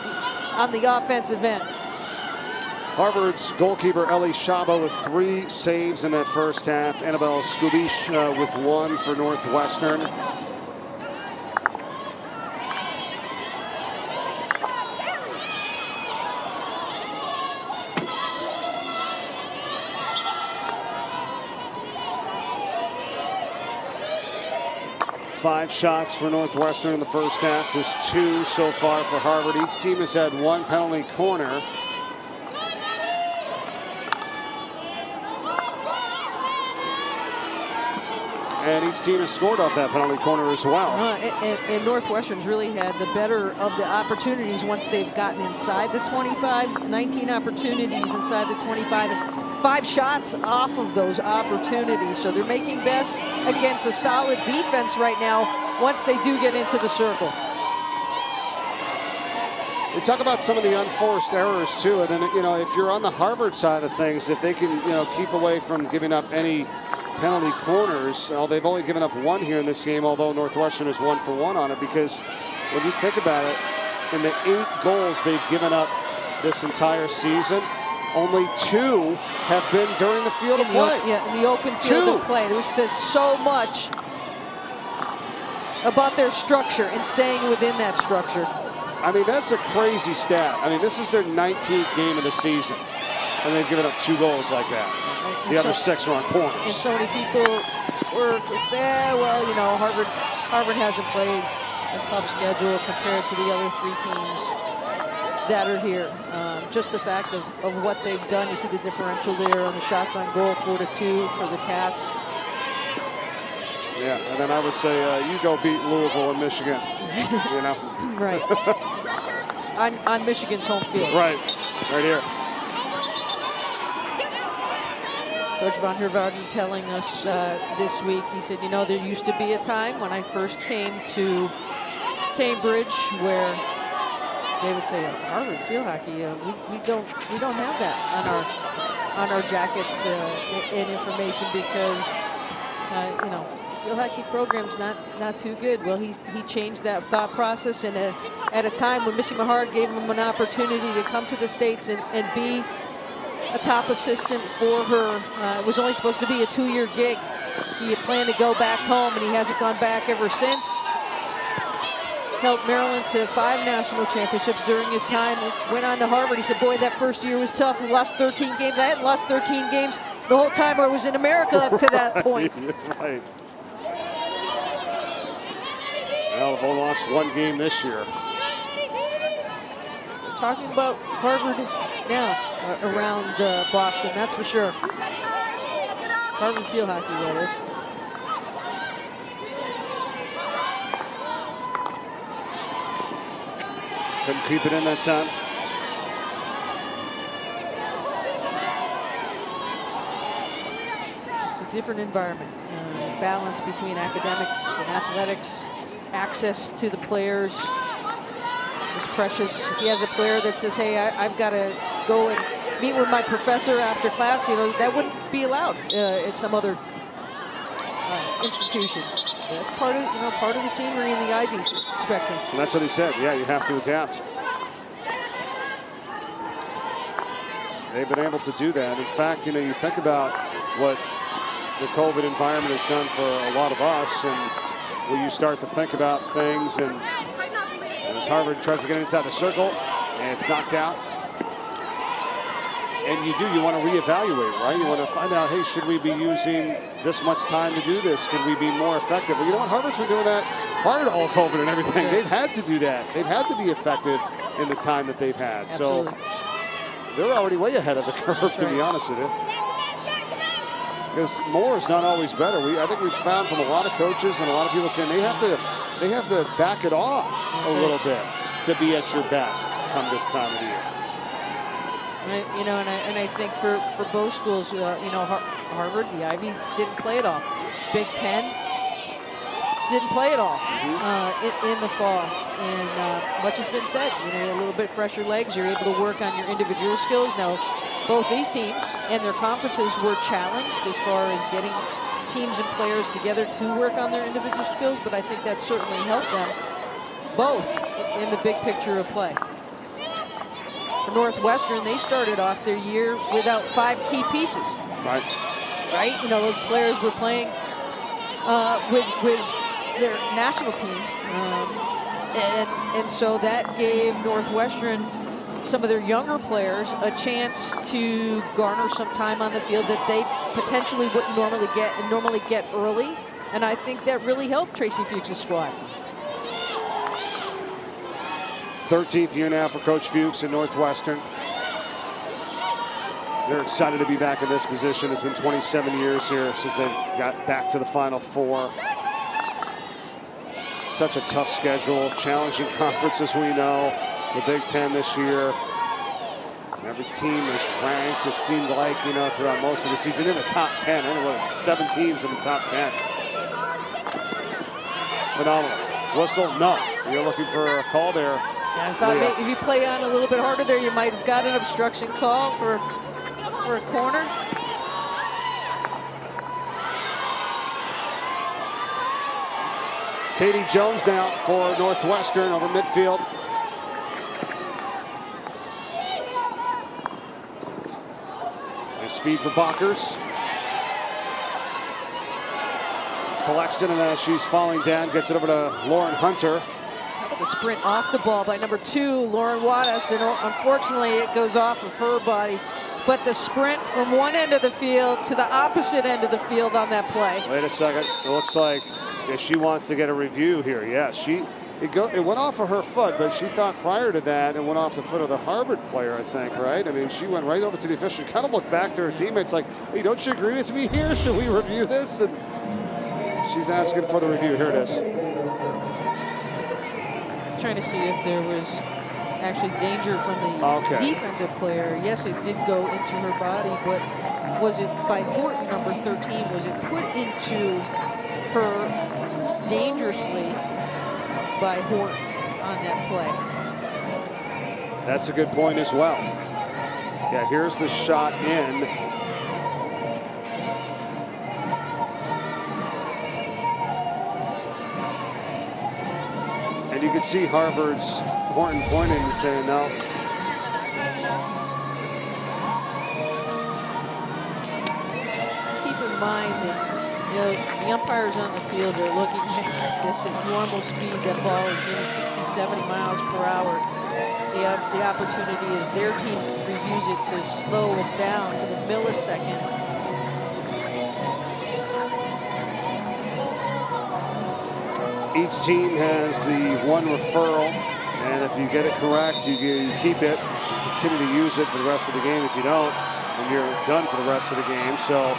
on the offensive end. Harvard's goalkeeper Ellie Shaba with 3 saves in that first half. Annabelle Skubish with 1 for Northwestern. Five shots for Northwestern in the first half, just 2 so far for Harvard. Each team has had 1 penalty corner. And each team has scored off that penalty corner as well. And Northwestern's really had the better of the opportunities once they've gotten inside the 25. 19 opportunities inside the 25. And 5 shots off of those opportunities. So they're making best against a solid defense right now once they do get into the circle. We talk about some of the unforced errors too, and then if you're on the Harvard side of things, if they can keep away from giving up any penalty corners. They've only given up 1 here in this game, although Northwestern is 1 for 1 on it, because when you think about it, in the 8 goals they've given up this entire season, only 2 have been during the field of play. In the open field of play, which says so much about their structure and staying within that structure. I mean, that's a crazy stat. I mean, this is their 19th game of the season. and they've given up 2 goals like that. The other 6 are on corners. And so many people would say, well, you know, Harvard hasn't played a tough schedule compared to the other 3 teams that are here. Just the fact of what they've done. You see the differential there on the shots on goal, 4-2 for the Cats. Yeah, and then I would say you go beat Louisville and Michigan, you know. Right. on Michigan's home field. Right here. Coach Von Hervarden telling us this week, he said, you know, there used to be a time when I first came to Cambridge where they would say, Harvard field hockey, we don't have that on our jackets and information because you know, field hockey program's not too good. Well, he changed that thought process, and at a time when Missy Mahar gave him an opportunity to come to the States and be a top assistant for her. It was only supposed to be a 2-year gig. He had planned to go back home, and he hasn't gone back ever since. Helped Maryland to 5 national championships during his time. Went on to Harvard. He said, boy, that first year was tough. We lost 13 games. I hadn't lost 13 games the whole time I was in America up to that point. Right. Well, they've only lost 1 game this year. We're talking about Harvard now around Boston, that's for sure. Harvard field hockey, that is. Couldn't keep it in that time. It's a different environment. Balance between academics and athletics, access to the players is precious. If he has a player that says, hey, I've got to go and meet with my professor after class, you know, that wouldn't be allowed at some other institutions. That's part of the scenery in the Ivy spectrum. And that's what he said. Yeah, you have to adapt. They've been able to do that. In fact, you know, you think about what the COVID environment has done for a lot of us, and when you start to think about things, and as Harvard tries to get inside the circle, and it's knocked out. And you want to reevaluate, right? You want to find out, hey, should we be using this much time to do this? Can we be more effective? Well, you know what? Harvard's been doing that prior to all COVID and everything. They've had to do that. They've had to be effective in the time that they've had. Absolutely. So they're already way ahead of the curve, to be honest with you. Because more is not always better. I think we've found from a lot of coaches and a lot of people saying they have to back it off a little bit to be at your best come this time of the year. You know, and I think for both schools, you know, Harvard, the Ivy didn't play it all. Big Ten didn't play it all in the fall. And much has been said. You know, a little bit fresher legs. You're able to work on your individual skills. Now, both these teams and their conferences were challenged as far as getting teams and players together to work on their individual skills. But I think that certainly helped them both in the big picture of play. For Northwestern, they started off their year without 5 key pieces. Right? You know, those players were playing with their national team. And so that gave Northwestern, some of their younger players, a chance to garner some time on the field that they potentially wouldn't normally get early. And I think that really helped Tracy Fuchs' squad. 13th year now for Coach Fuchs in Northwestern. They're excited to be back in this position. It's been 27 years here since they've got back to the Final Four. Such a tough schedule, challenging conference as we know. The Big Ten this year. Every team is ranked, it seemed like, you know, throughout most of the season in the top 10. Anyway, 7 teams in the top 10. Phenomenal. Whistle, no. You're looking for a call there. Yeah, I thought maybe if you play on a little bit harder there, you might have got an obstruction call for a corner. Katie Jones now for Northwestern over midfield. Nice feed for Baekers. Collects it, and as she's falling down, gets it over to Lauren Hunter. The sprint off the ball by number 2, Lauren Wattis, and unfortunately it goes off of her body. but the sprint from one end of the field to the opposite end of the field on that play. Wait a second. It looks like she wants to get a review here. Yes, it went off of her foot, but she thought prior to that it went off the foot of the Harvard player, I think, right? I mean, she went right over to the official, kind of looked back to her teammates like, hey, don't you agree with me here? Should we review this? And she's asking for the review. Here it is. Trying to see if there was actually danger from the defensive player. Yes, it did go into her body, but was it by Horton, number 13, was it put into her dangerously by Horton on that play? That's a good point as well. Yeah, here's the shot in. And you can see Harvard's Horton pointing and saying no. Keep in mind that the umpires on the field are looking at this at normal speed. That ball is maybe 60, 70 miles per hour. The opportunity is their team reviews it to slow it down to the millisecond. Each team has the one referral, and if you get it correct, you keep it, continue to use it for the rest of the game. If you don't, then you're done for the rest of the game. So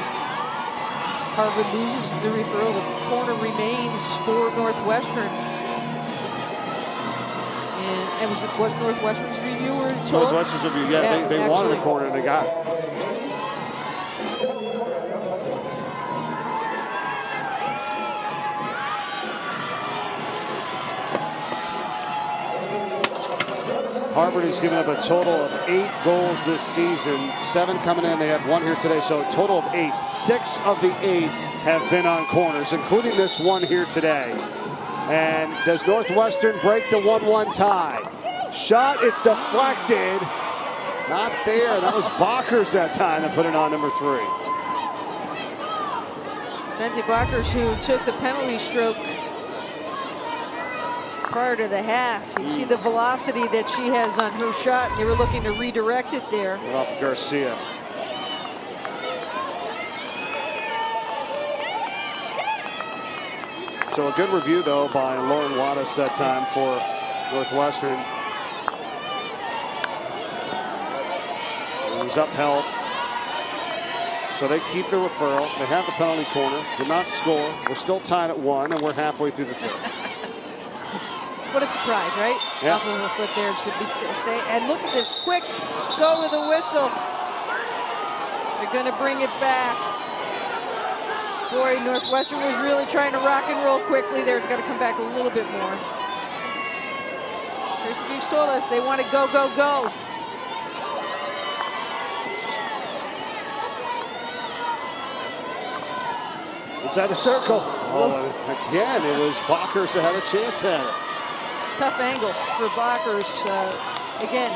Harvard loses the referral. The corner remains for Northwestern. And was Northwestern's review or told? Northwestern's review, yeah, they wanted a corner and they got it. Harvard has given up a total of 8 goals this season, 7 coming in. They have 1 here today, so a total of 8. 6 of the 8 have been on corners, including this one here today. And does Northwestern break the 1-1 tie? Shot, it's deflected. Not there. That was Baekers that time that put it on number 3. Bente Baekers, who took the penalty stroke prior to the half. You see the velocity that she has on her shot, and they were looking to redirect it there. Went off Garcia. So a good review, though, by Lauren Wattis that time for Northwestern. It was upheld. So they keep the referral. They have the penalty corner. Did not score. We're still tied at 1, and we're halfway through the 3rd. What a surprise, right? Yeah. Off of her foot there, should be stay. And look at this quick go with the whistle. They're going to bring it back. Boy, Northwestern was really trying to rock and roll quickly there. It's got to come back a little bit more. Chris Beach told us they want to go, go, go. Inside the circle. Oh, again, it was Baekers that had a chance at it. Tough angle for Baekers. Again,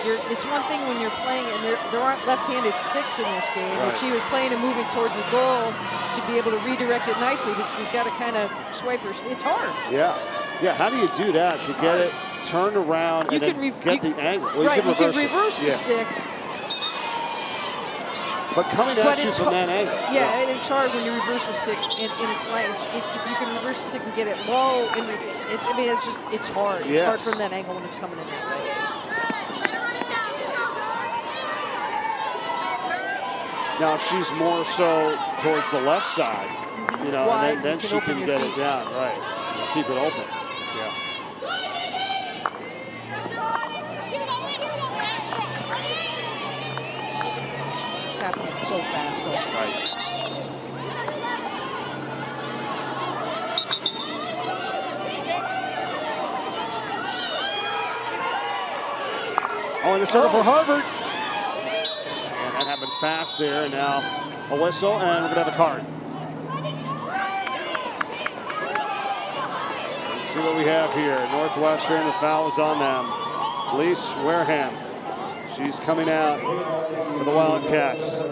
it's one thing when you're playing and there aren't left-handed sticks in this game. Right. If she was playing and moving towards the goal, she'd be able to redirect it nicely, but she's got to kind of swipe her. It's hard. Yeah. Yeah, how do you do that to get it turned around and then get the angle? Well, right, you can reverse the stick. But coming at you from that angle. Yeah, and it's hard when you reverse the stick in its line. If you can reverse the stick and get it low, and it's hard. It's hard from that angle when it's coming in that way. Now, if she's more so towards the left side, wide, then she can get it down, right? Keep it open. Yeah. It's happening so fast, though. Right. Oh, and the circle for Harvard. And that happened fast there. And now a whistle, and we're going to have a card. Let's see what we have here. Northwestern, the foul is on them. Lise Wareham. She's coming out for the Wildcats.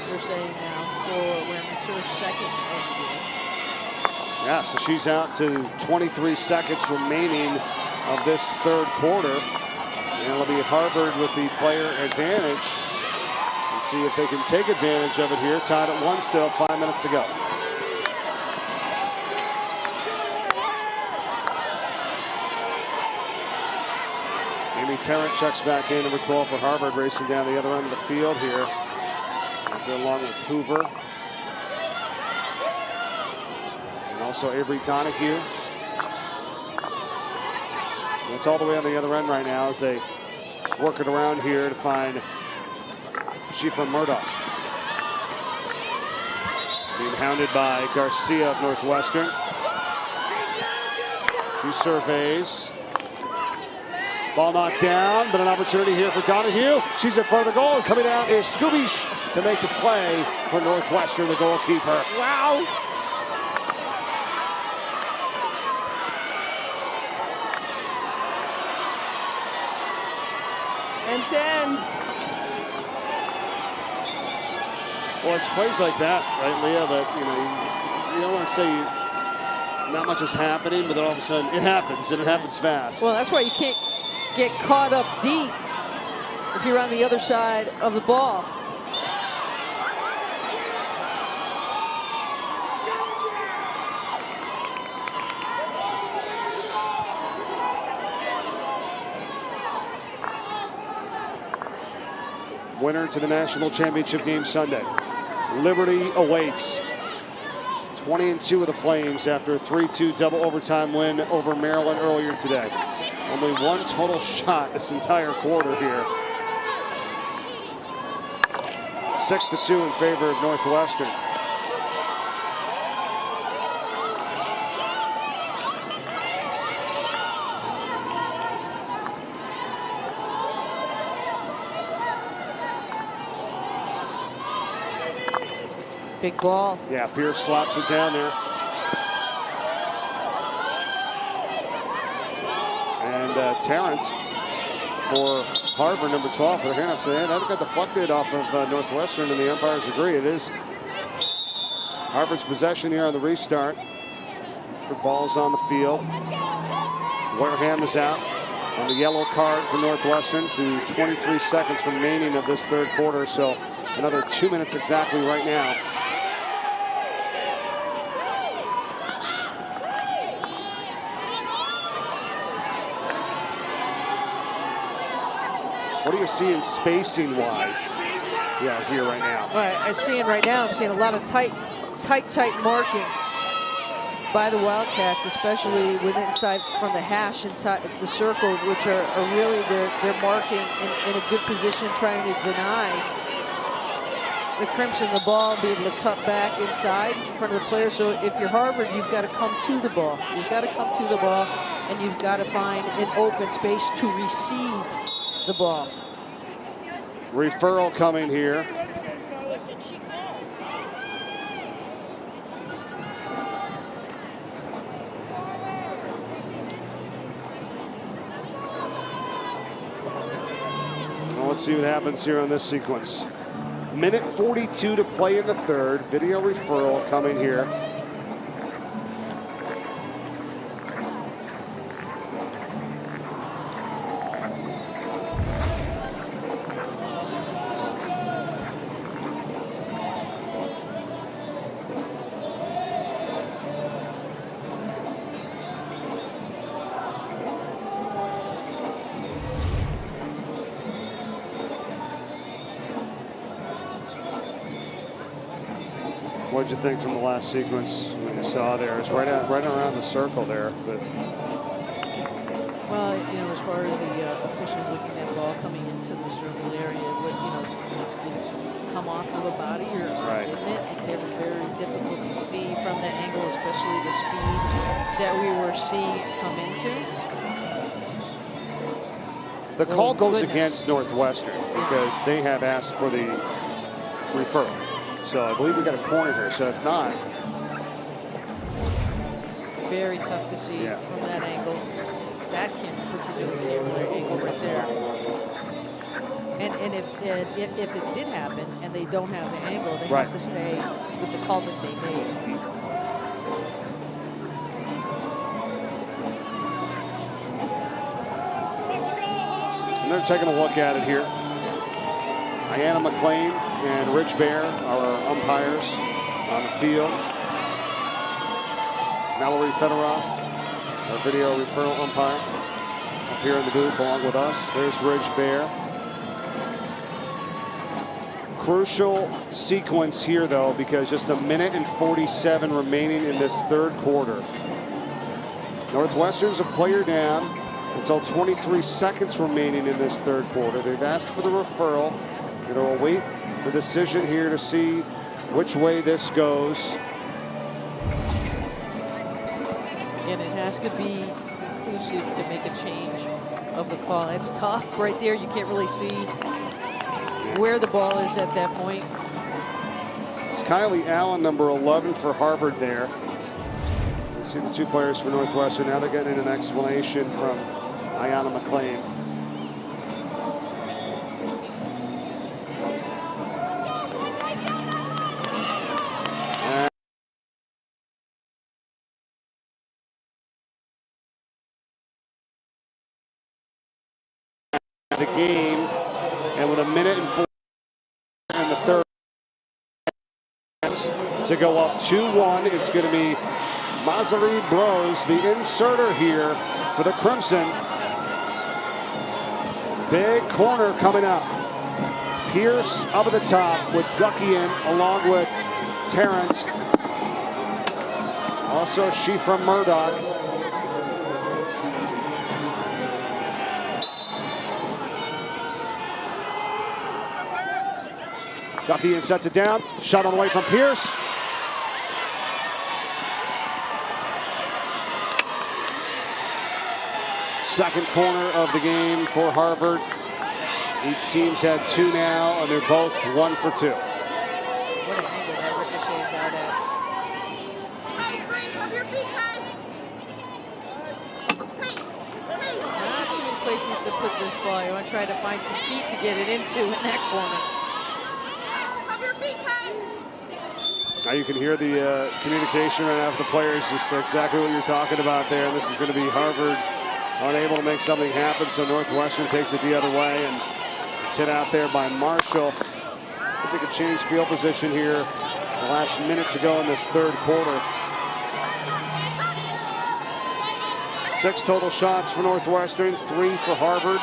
They're saying now for Westminster's second of the game. Yeah, so she's out to 23 seconds remaining of this third quarter. And it'll be Harvard with the player advantage. Let's see if they can take advantage of it here. Tied at 1 still, 5 minutes to go. Amy Tarrant checks back in, number 12 for Harvard, racing down the other end of the field here. Along with Hoover. And also Avery Donahue. And it's all the way on the other end right now as they work it around here to find Shifa Murdoch. Being hounded by Garcia of Northwestern. She surveys. Ball knocked down, but an opportunity here for Donahue. She's in front of the goal, and coming out is Skubish to make the play for Northwestern, the goalkeeper. Wow. And 10. Well, it's plays like that, right, Leah, that, you don't want to say not much is happening, but then all of a sudden it happens, and it happens fast. Well, that's why you can't get caught up deep if you're on the other side of the ball. Winner to the national championship game Sunday. Liberty awaits. 20-2 with the Flames after a 3-2 double overtime win over Maryland earlier today. Only one total shot this entire quarter here. 6-2 in favor of Northwestern. Big ball. Yeah, Pierce slaps it down there. And Tarrant for Harvard, number 12, for the hand up. So that got deflected off of Northwestern, and the umpires agree. It is Harvard's possession here on the restart. The ball's on the field. Wareham is out on the yellow card for Northwestern to 23 seconds remaining of this third quarter. So another 2 minutes exactly right now. What are you seeing spacing-wise? Yeah, here right now. Right, I'm seeing a lot of tight marking by the Wildcats, especially with inside from the hash inside the circle, which are really they're marking in a good position, trying to deny the Crimson the ball and be able to cut back inside in front of the player. So if you're Harvard, you've got to come to the ball. You've got to come to the ball, and you've got to find an open space to receive the ball. Referral coming here. Well, let's see what happens here on this sequence. Minute 42 to play in the third. Video referral coming here. What did you think from the last sequence when you saw there? It's right around the circle there. But well, as far as the officials looking at the ball coming into the circle area, but did it come off of a body or right. Didn't it? They were very difficult to see from the angle, especially the speed that we were seeing it come into. The call goes against Northwestern because they have asked for the referral. So I believe we got a corner here. So if not, very tough to see from that angle. That particular camera angle right there. And if it did happen and they don't have the angle, they Right. have to stay with the call that they made. And they're taking a look at it here. Ayanna McLean and Rich Bear are our umpires on the field. Mallory Fedoroff, our video referral umpire, up here in the booth along with us. There's Rich Bear. Crucial sequence here, though, because just 1:47 remaining in this third quarter. Northwestern's a player down until 23 seconds remaining in this third quarter. They've asked for the referral. Going to await the decision here to see which way this goes. And it has to be conclusive to make a change of the call. It's tough right there. You can't really see where the ball is at that point. It's Kylie Allen, number 11 for Harvard there. You see the two players for Northwestern. Now they're getting an explanation from Ayanna McLean. The game, and with 1:04 in the third to go up 2-1, it's going to be Mazari Blows, the inserter here for the Crimson. Big corner coming up. Pierce up at the top with Guckian along with Terrence. Also Shifra Murdoch. Guckian sets it down. Shot on the way from Pierce. Second corner of the game for Harvard. Each team's had two now, and they're both 1 for 2. What an angle that ricochets out at. Not too many places to put this ball. You want to try to find some feet to get it into in that corner. Now you can hear the communication right now with the players, just exactly what you're talking about there. This is going to be Harvard unable to make something happen, so Northwestern takes it the other way, and it's hit out there by Marshall. I think a change field position here the last minute to go in this third quarter. 6 total shots for Northwestern, 3 for Harvard.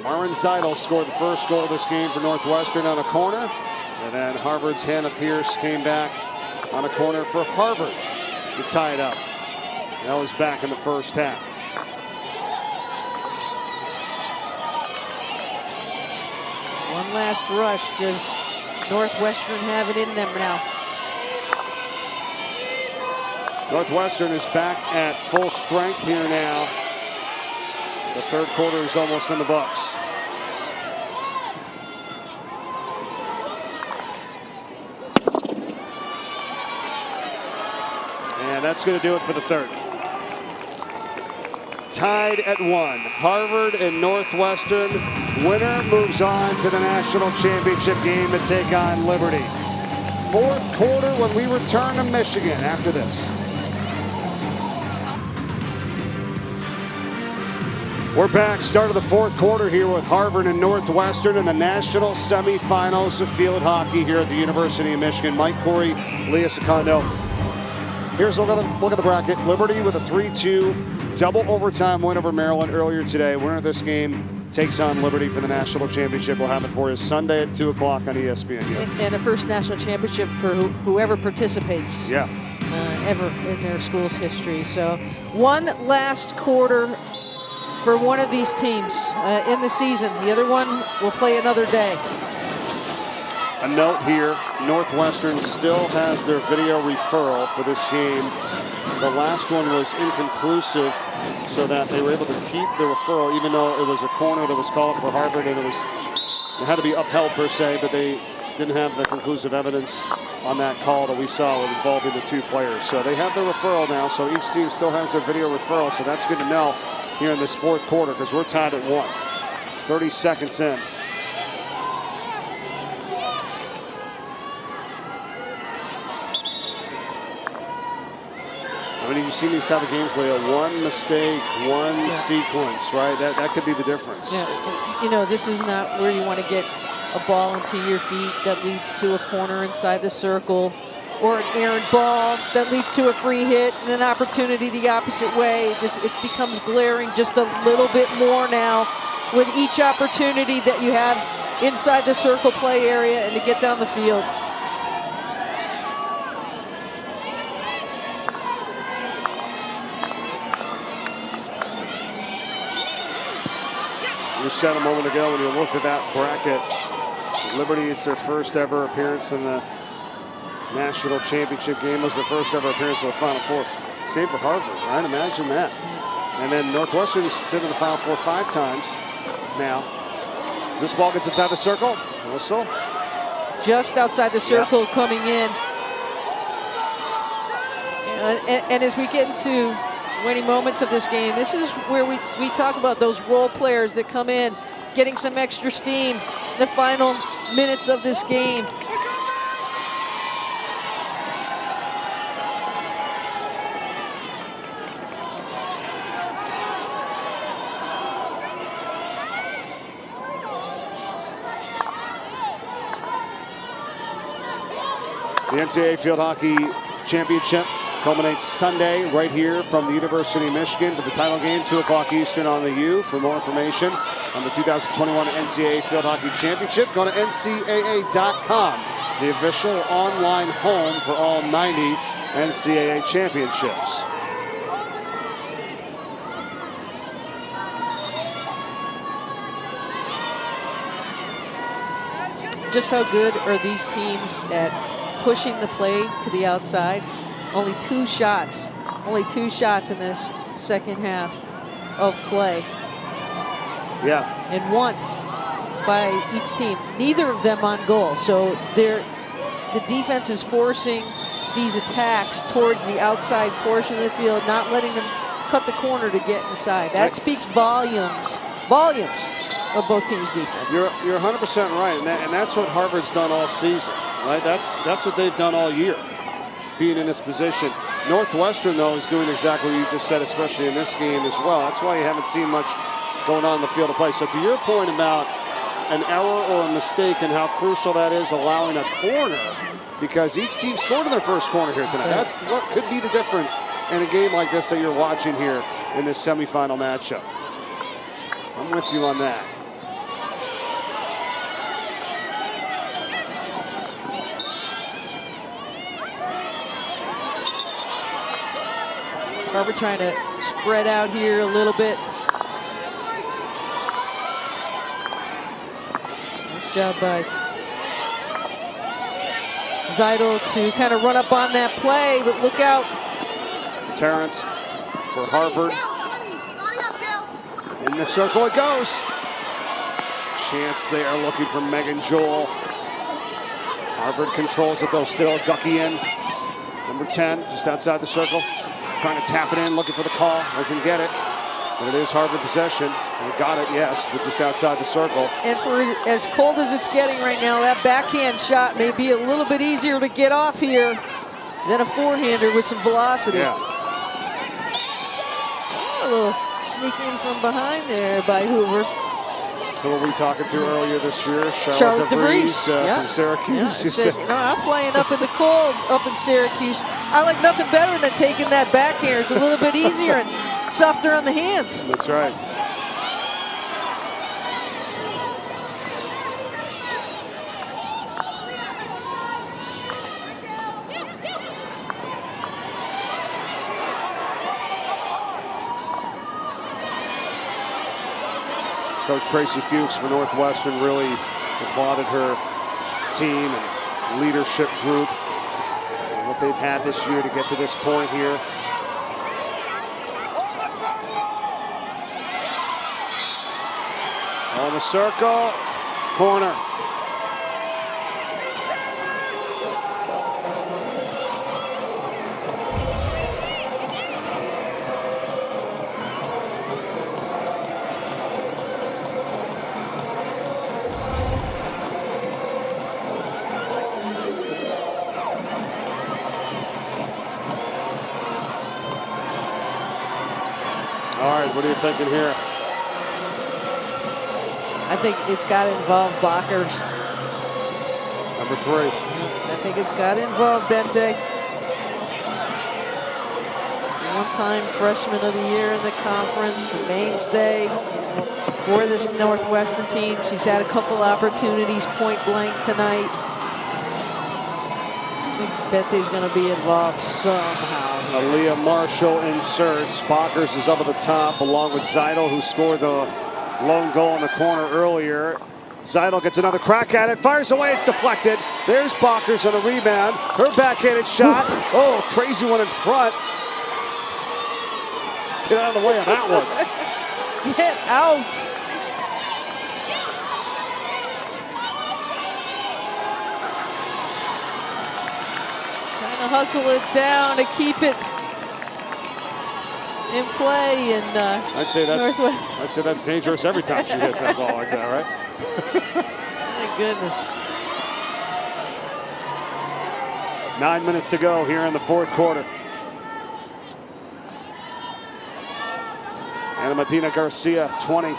Maren Seidel scored the first goal of this game for Northwestern on a corner. And then Harvard's Hannah Pierce came back on a corner for Harvard to tie it up. That was back in the first half. One last rush. Does Northwestern have it in them now? Northwestern is back at full strength here now. The third quarter is almost in the books. And that's going to do it for the third. Tied at 1. Harvard and Northwestern. Winner moves on to the national championship game to take on Liberty. Fourth quarter when we return to Michigan after this. We're back, start of the fourth quarter here with Harvard and Northwestern in the national semifinals of field hockey here at the University of Michigan. Mike Corey, Leah Secondo. Here's a look at the bracket. Liberty with a 3-2 double overtime win over Maryland earlier today. Winner of this game takes on Liberty for the national championship. We'll have it for you Sunday at 2 o'clock on ESPN. And a first national championship for whoever participates. Yeah. Ever in their school's history. So one last quarter for one of these teams in the season. The other one will play another day. A note here, Northwestern still has their video referral for this game. The last one was inconclusive, so that they were able to keep the referral, even though it was a corner that was called for Harvard, and it had to be upheld per se, but they didn't have the conclusive evidence on that call that we saw involving the two players. So they have the referral now, so each team still has their video referral, so that's good to know here in this fourth quarter because we're tied at 1. 30 seconds in. I mean, you've seen these type of games, Leah. One mistake, one sequence, right? That could be the difference. Yeah, you know, this is not where you want to get a ball into your feet that leads to a corner inside the circle, or an errant ball that leads to a free hit and an opportunity the opposite way. It becomes glaring just a little bit more now with each opportunity that you have inside the circle play area and to get down the field. You said a moment ago when you looked at that bracket, Liberty, it's their first ever appearance in the national championship game. It was their first ever appearance in the Final Four. Same for Harvard, right? Imagine that. And then Northwestern's been in the Final Four 5 times now. This ball gets inside the circle. Whistle. Just outside the circle, coming in. And as we get into winning moments of this game, this is where we talk about those role players that come in, getting some extra steam in the final minutes of this game. The NCAA Field Hockey Championship culminates Sunday right here from the University of Michigan to the title game, 2 o'clock Eastern on the U. For more information on the 2021 NCAA Field Hockey Championship, go to ncaa.com, the official online home for all 90 NCAA championships. Just how good are these teams at pushing the play to the outside? Only 2 shots in this second half of play. Yeah. And 1 by each team, neither of them on goal. So the defense is forcing these attacks towards the outside portion of the field, not letting them cut the corner to get inside. That speaks volumes of both teams' defenses. You're 100% right, and that's what Harvard's done all season, right? That's what they've done all year, being in this position. Northwestern, though, is doing exactly what you just said, especially in this game as well. That's why you haven't seen much going on in the field of play. So to your point about an error or a mistake and how crucial that is, allowing a corner, because each team scored in their first corner here tonight. That's what could be the difference in a game like this that you're watching here in this semifinal matchup. I'm with you on that. Harvard trying to spread out here a little bit. Nice job by Zeidel to kind of run up on that play, but look out. Terrence for Harvard. In the circle it goes. Chance there looking for Megan Joel. Harvard controls it though still. Gucky in. Number 10 just outside the circle. Trying to tap it in, looking for the call. Doesn't get it. But it is Harvard possession. They got it, yes, but just outside the circle. And for as cold as it's getting right now, that backhand shot may be a little bit easier to get off here than a forehander with some velocity. Yeah. A little sneak in from behind there by Hoover. Who were we talking to earlier this year? Charlotte DeVries from Syracuse. Yeah, said, you know, I'm playing up in the cold up in Syracuse. I like nothing better than taking that backhand. It's a little bit easier and softer on the hands. That's right. Coach Tracy Fuchs for Northwestern really applauded her team and leadership group and what they've had this year to get to this point here. On the circle, corner. What are you thinking here? I think it's got to involve Baekers. Number 3. I think it's got to involve Bente. One-time freshman of the year in the conference, mainstay for this Northwestern team. She's had a couple opportunities point blank tonight. I think Bente's going to be involved somehow. Aaliyah Marshall inserts. Baekers is up at the top along with Zeidel, who scored the lone goal in the corner earlier. Zeidel gets another crack at it, fires away, it's deflected. There's Baekers on the rebound. Her backhanded shot. Oh, crazy one in front. Get out of the way on that one. Get out. Trying to hustle it down to keep it in play. And I'd say that's dangerous every time she hits that ball like that, right? My goodness. 9 minutes to go here in the 4th quarter. Ana Medina Garcia, 20. It's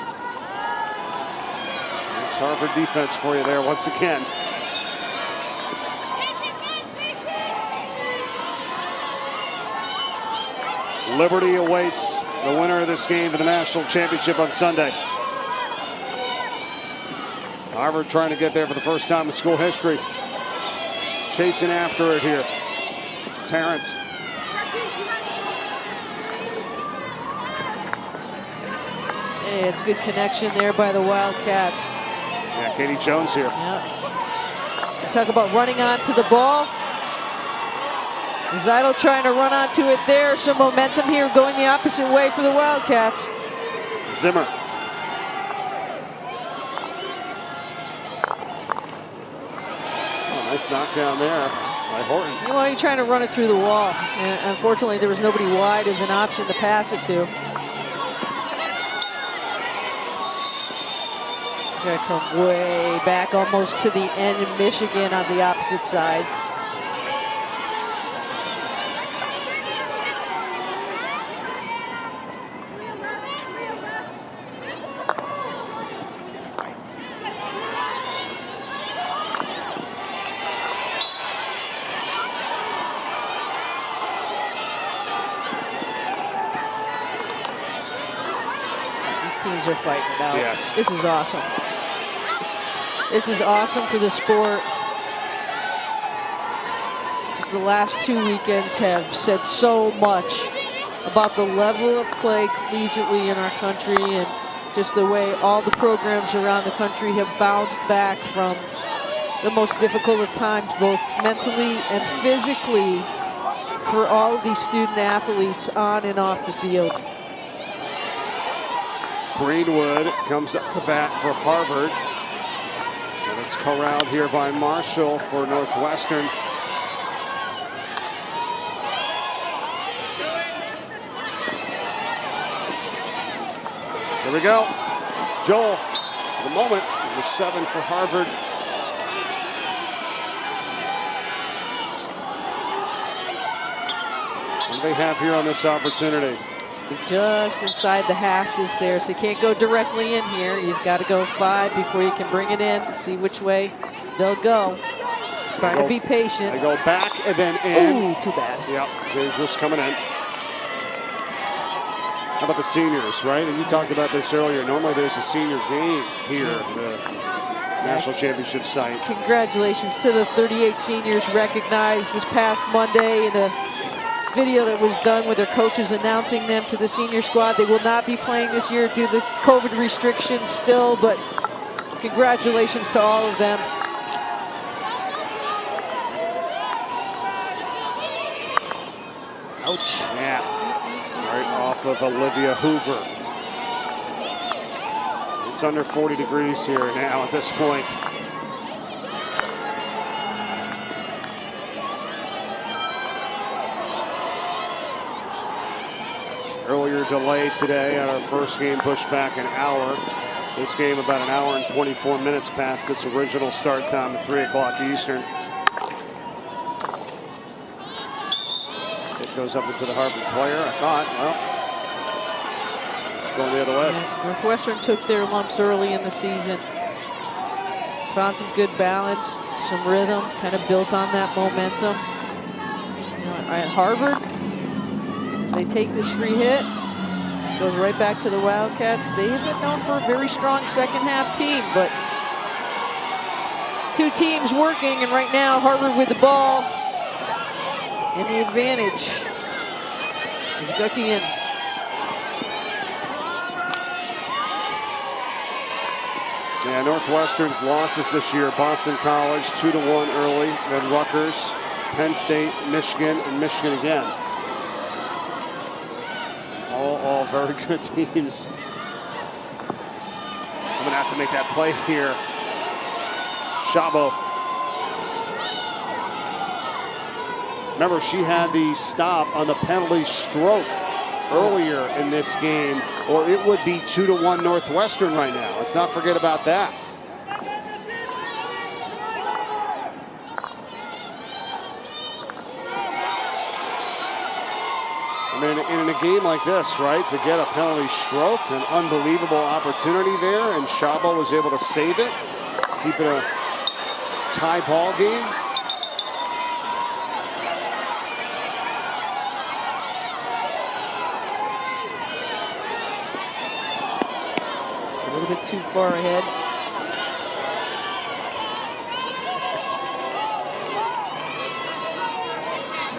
Harvard defense for you there once again. Liberty awaits the winner of this game for the national championship on Sunday. Harvard trying to get there for the first time in school history. Chasing after it here. Terrence. Hey, it's good connection there by the Wildcats. Yeah, Katie Jones here. Yeah. Talk about running onto the ball. Zeidel trying to run onto it there. Some momentum here going the opposite way for the Wildcats. Zimmer. Oh, nice knockdown there by Horton. Well, you're trying to run it through the wall. And unfortunately, there was nobody wide as an option to pass it to. Gonna come way back almost to the end of Michigan on the opposite side. These teams are fighting it out. Yes. This is awesome. This is awesome for the sport. Because the last 2 weekends have said so much about the level of play collegiately in our country and just the way all the programs around the country have bounced back from the most difficult of times, both mentally and physically, for all of these student athletes on and off the field. Greenwood comes up the bat for Harvard. And it's corralled here by Marshall for Northwestern. Here we go. Joel, for the moment, number 7 for Harvard. What do they have here on this opportunity? Just inside the hashes there, so you can't go directly in here. You've got to go 5 before you can bring it in, see which way they'll go. Trying to be patient. They go back and then in. Ooh, too bad. Yep, dangerous coming in. How about the seniors, right? And you talked about this earlier. Normally there's a senior game here at the National Championship site. Congratulations to the 38 seniors recognized this past Monday in a video that was done with their coaches announcing them to the senior squad. They will not be playing this year due to the COVID restrictions still, but congratulations to all of them. Ouch. Yeah. Right off of Olivia Hoover. It's under 40 degrees here now at this point. Earlier delay today at our first game, pushed back an hour. This game about an hour and 24 minutes past its original start time of 3 o'clock Eastern. It goes up into the Harvard player, I thought. Well, it's going the other way. Yeah, Northwestern took their lumps early in the season. Found some good balance, some rhythm, kind of built on that momentum. At Harvard, as they take this free hit, goes right back to the Wildcats. They have been known for a very strong second half team, but two teams working, and right now Harvard with the ball and the advantage is Guckian. Yeah, Northwestern's losses this year: Boston College 2-1 early, then Rutgers, Penn State, Michigan, and Michigan again. All very good teams. Coming out to make that play here. Szabo. Remember, she had the stop on the penalty stroke earlier in this game, or it would be 2-1 Northwestern right now. Let's not forget about that. I mean, in a game like this, right, to get a penalty stroke, an unbelievable opportunity there, and Szabo was able to save it, keep it a tie ball game. A little bit too far ahead.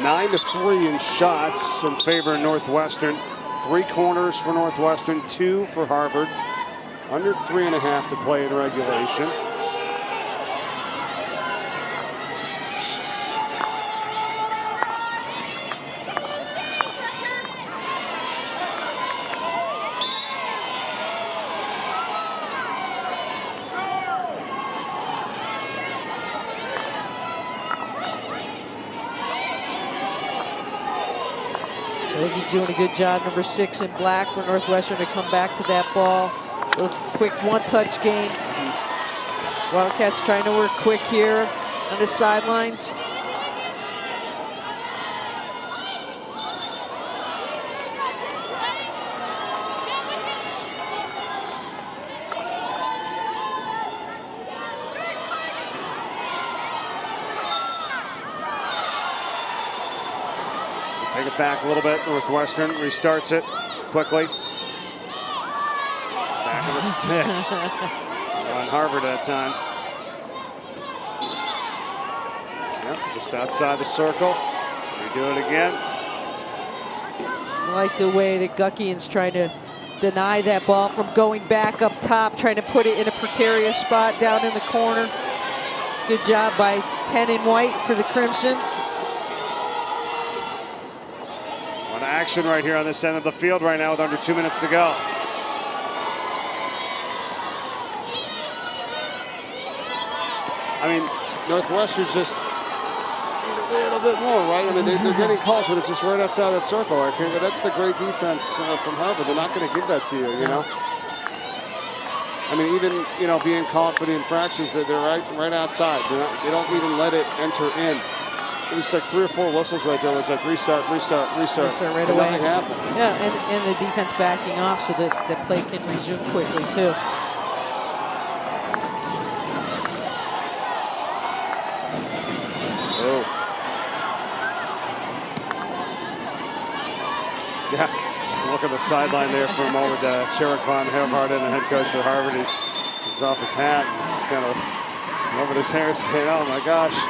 Nine to 3 in shots in favor of Northwestern. 3 corners for Northwestern, 2 for Harvard. Under 3.5 to play in regulation. Rosie doing a good job, number 6 in black for Northwestern to come back to that ball. A little quick one-touch game. Wildcats trying to work quick here on the sidelines. Take it back a little bit. Northwestern restarts it quickly. Back of the stick. On Harvard that time. Yep, just outside the circle. We do it again. I like the way that Guckian's trying to deny that ball from going back up top, trying to put it in a precarious spot down in the corner. Good job by 10 in white for the Crimson. Action right here on this end of the field right now with under 2 minutes to go. I mean, Northwestern's just a little bit more, right? I mean, they're getting calls, but it's just right outside that circle. I think that's the great defense from Harvard. They're not going to give that to you, you know? I mean, even, you know, being called for the infractions, they're right outside. They don't even let it enter in. It was like 3 or 4 whistles right there. It's like restart right away. Nothing happened. Yeah, and the defense backing off so that the play can resume quickly too. Oh. Yeah, look at the sideline there for a moment. Cherrick von Hervarden, the head coach for Harvard, he's off his hat. He's kind of over his hair saying, oh my gosh.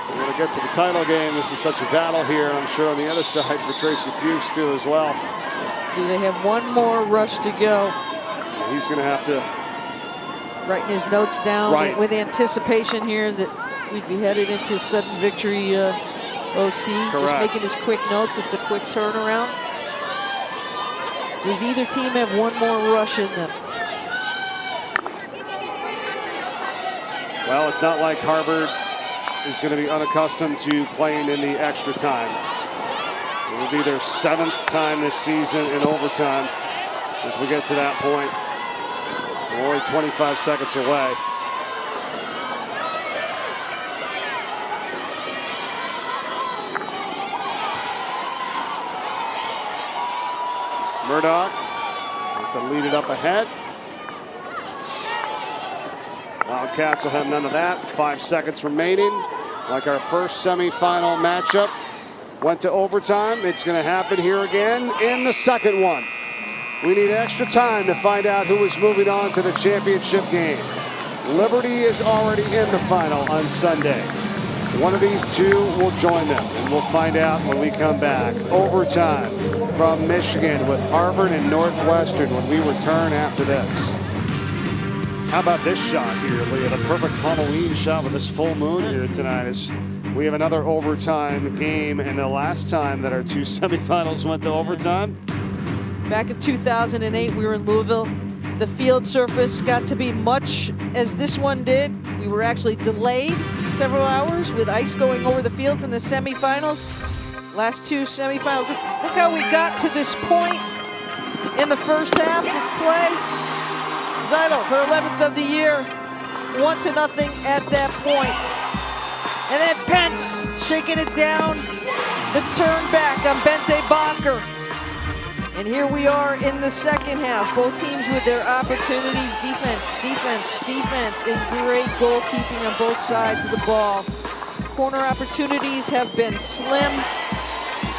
We're going to get to the title game. This is such a battle here. I'm sure on the other side for Tracy Fuchs too as well. Do they have one more rush to go? He's going to have to. Writing his notes down with anticipation here that we'd be headed into sudden victory OT. Correct. Just making his quick notes. It's a quick turnaround. Does either team have one more rush in them? Well, it's not like Harvard is going to be unaccustomed to playing in the extra time. It will be their 7th time this season in overtime if we get to that point. We're only 25 seconds away. Murdoch As they lead it up ahead. Wildcats will have none of that. 5 seconds remaining. Like our first semifinal matchup went to overtime, it's going to happen here again in the second one. We need extra time to find out who is moving on to the championship game. Liberty is already in the final on Sunday. One of these two will join them, and we'll find out when we come back. Overtime from Michigan with Harvard and Northwestern when we return after this. How about this shot here, Leah? The perfect Halloween shot with this full moon here tonight. As we have another overtime game, and the last time that our two semifinals went to overtime. Back in 2008, we were in Louisville. The field surface got to be much as this one did. We were actually delayed several hours with ice going over the fields in the semifinals. Last two semifinals. Look how we got to this point in the first half of play. Zylo, her 11th of the year, 1-0 at that point. And then Pence shaking it down. The turn back on Bente Baekers. And here we are in the second half. Both teams with their opportunities. Defense, defense, defense, and great goalkeeping on both sides of the ball. Corner opportunities have been slim.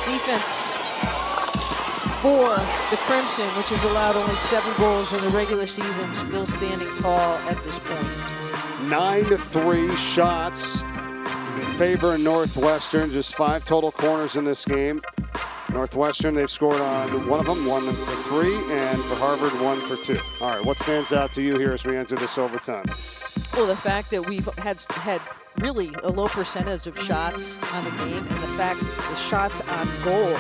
Defense for the Crimson, which has allowed only 7 goals in the regular season, still standing tall at this point. 9-3 shots in favor of Northwestern. Just 5 total corners in this game. Northwestern, they've scored on one of them, 1 for 3, and for Harvard, 1 for 2. All right, what stands out to you here as we enter this overtime? Well, the fact that we've had really a low percentage of shots on the game, and the fact that the shots on goal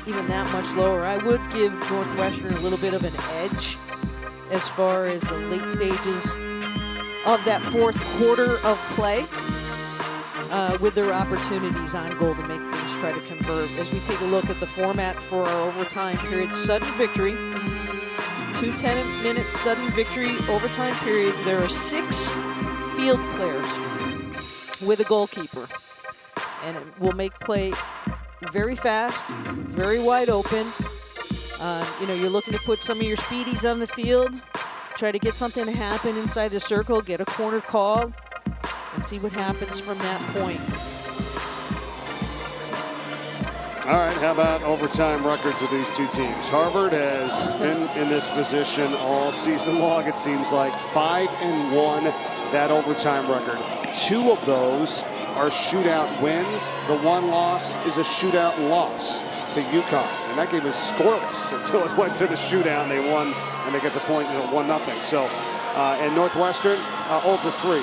even that much lower. I would give Northwestern a little bit of an edge as far as the late stages of that fourth quarter of play with their opportunities on goal to make things try to convert. As we take a look at the format for our overtime period, sudden victory, 2 10-minute sudden victory overtime periods. There are 6 field players with a goalkeeper, and it will make play very fast, very wide open. You know, you're looking to put some of your speedies on the field, try to get something to happen inside the circle, get a corner call, and see what happens from that point. All right, how about overtime records with these two teams? Harvard has been in this position all season long, it seems like. 5-1, that overtime record. 2 of those are shootout wins. The 1 loss is a shootout loss to UConn. And that game was scoreless until it went to the shootout and they won, and they get the point, 1-0. So, and Northwestern, 0 for 3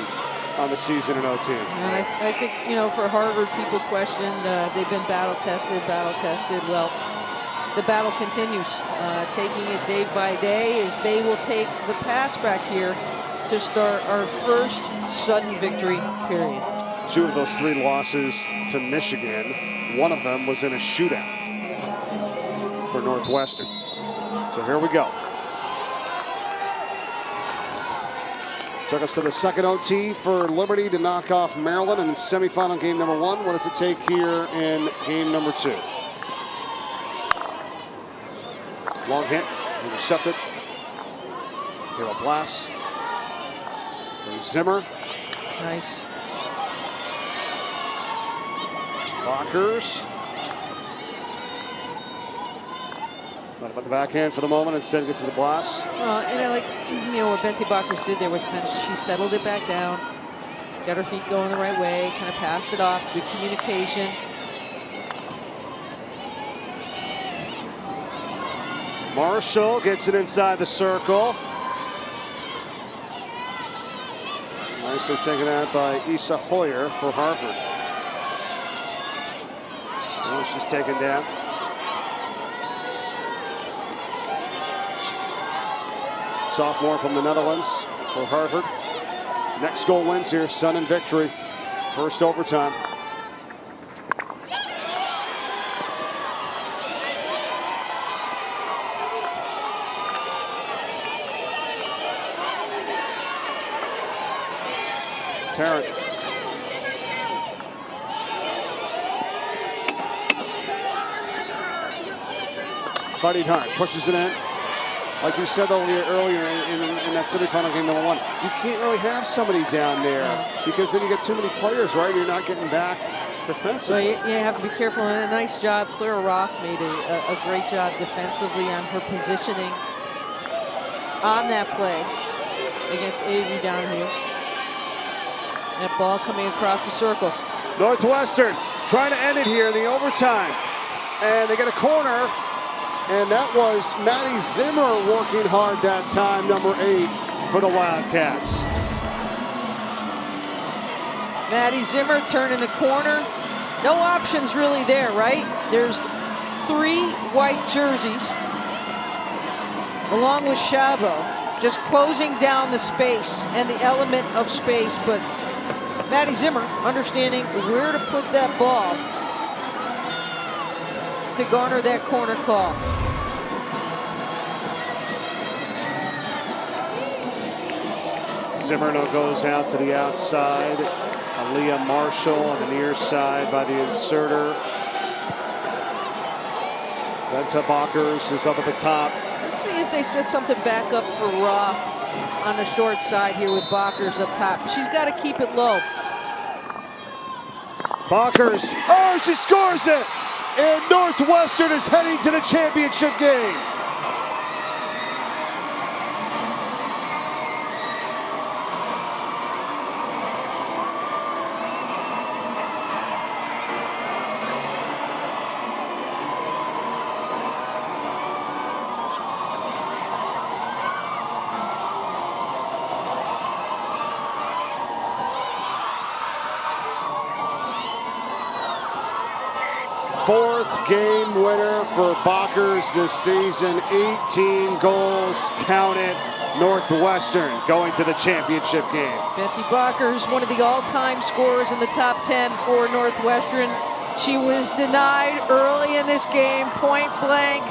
on the season in OT. And I think, for Harvard, people questioned, they've been battle tested. Well, the battle continues, taking it day by day as they will take the pass back here to start our first sudden victory period. 2 of those 3 losses to Michigan, 1 of them was in a shootout for Northwestern. So here we go. Took us to the second OT for Liberty to knock off Maryland in semifinal game number 1. What does it take here in game number 2? Long hit, intercepted. Here a blast. There's Zimmer. Nice. Baekers. Thought about the backhand for the moment, instead gets to the blast. And what Bente Baekers did there was she settled it back down, got her feet going the right way, kind of passed it off, good communication. Marshall gets it inside the circle. Nicely taken out by Issa Hoyer for Harvard. Oh, she's taken down. Sophomore from the Netherlands for Harvard. Next goal wins here, sudden victory. First overtime. Tarrant. Fighting hard, pushes it in. like you said earlier in that semifinal game number 1, you can't really have somebody down there because then you get too many players, right? You're not getting back defensively. So you have to be careful, and a nice job. Clara Roth made a great job defensively on her positioning on that play against Avery down here. That ball coming across the circle. Northwestern trying to end it here in the overtime. And they get a corner. And that was Maddie Zimmer working hard that time, number 8 for the Wildcats. Maddie Zimmer turning the corner. No options really there, right? There's 3 white jerseys along with Shabo, just closing down the space and the element of space. But Maddie Zimmer understanding where to put that ball to garner that corner call. Zimmer goes out to the outside. Aaliyah Marshall on the near side by the inserter. Bente Baekers is up at the top. Let's see if they set something back up for Roth on the short side here with Baekers up top. She's got to keep it low. Baekers, oh, she scores it! And Northwestern is heading to the championship game. Fourth game winner for Baekers this season. 18 goals counted. Northwestern going to the championship game. Bente Baekers, one of the all-time scorers in the top 10 for Northwestern. She was denied early in this game, point blank,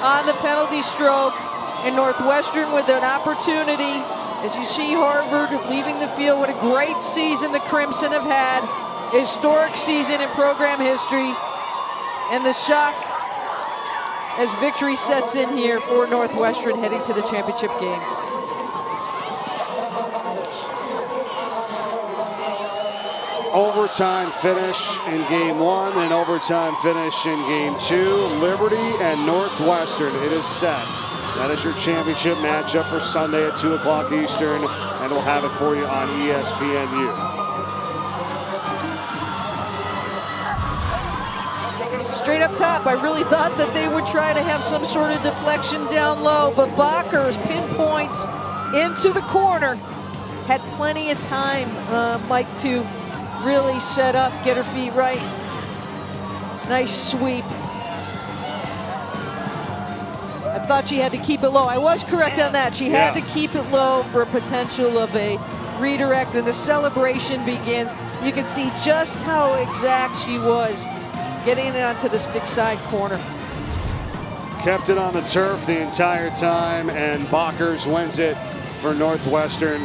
on the penalty stroke. And Northwestern with an opportunity. As you see Harvard leaving the field, what a great season the Crimson have had. Historic season in program history. And the shock as victory sets in here for Northwestern heading to the championship game. Overtime finish in game 1 and overtime finish in game 2. Liberty and Northwestern, it is set. That is your championship matchup for Sunday at 2 o'clock Eastern, and we'll have it for you on ESPNU. Straight up top, I really thought that they would try to have some sort of deflection down low, but Baekers pinpoints into the corner. Had plenty of time, Mike, to really set up, get her feet right. Nice sweep. I thought she had to keep it low. I was correct on that. She had to keep it low for potential of a redirect, and the celebration begins. You can see just how exact she was getting it onto the stick side corner. Kept it on the turf the entire time, and Baekers wins it for Northwestern.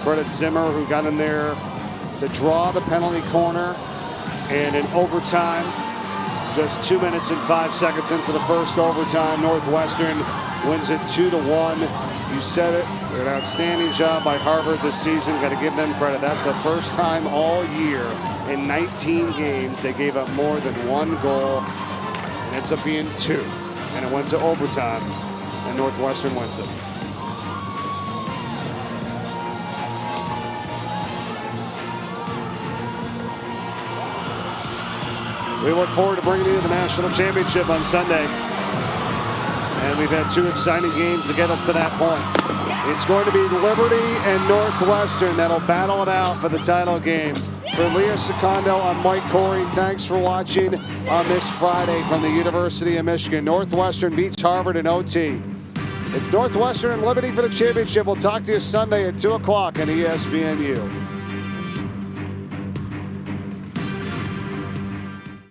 Credit Zimmer, who got in there to draw the penalty corner. And in overtime, just 2 minutes and 5 seconds into the first overtime, Northwestern wins it 2-1. You said it, an outstanding job by Harvard this season. Got to give them credit. That's the first time all year in 19 games they gave up more than 1 goal. It ends up being 2. And it went to overtime, and Northwestern wins it. We look forward to bringing you the national championship on Sunday. And we've had 2 exciting games to get us to that point. It's going to be Liberty and Northwestern that'll battle it out for the title game. For Leah Secondo, I'm Mike Corey. Thanks for watching on this Friday from the University of Michigan. Northwestern beats Harvard in OT. It's Northwestern and Liberty for the championship. We'll talk to you Sunday at 2 o'clock on ESPNU.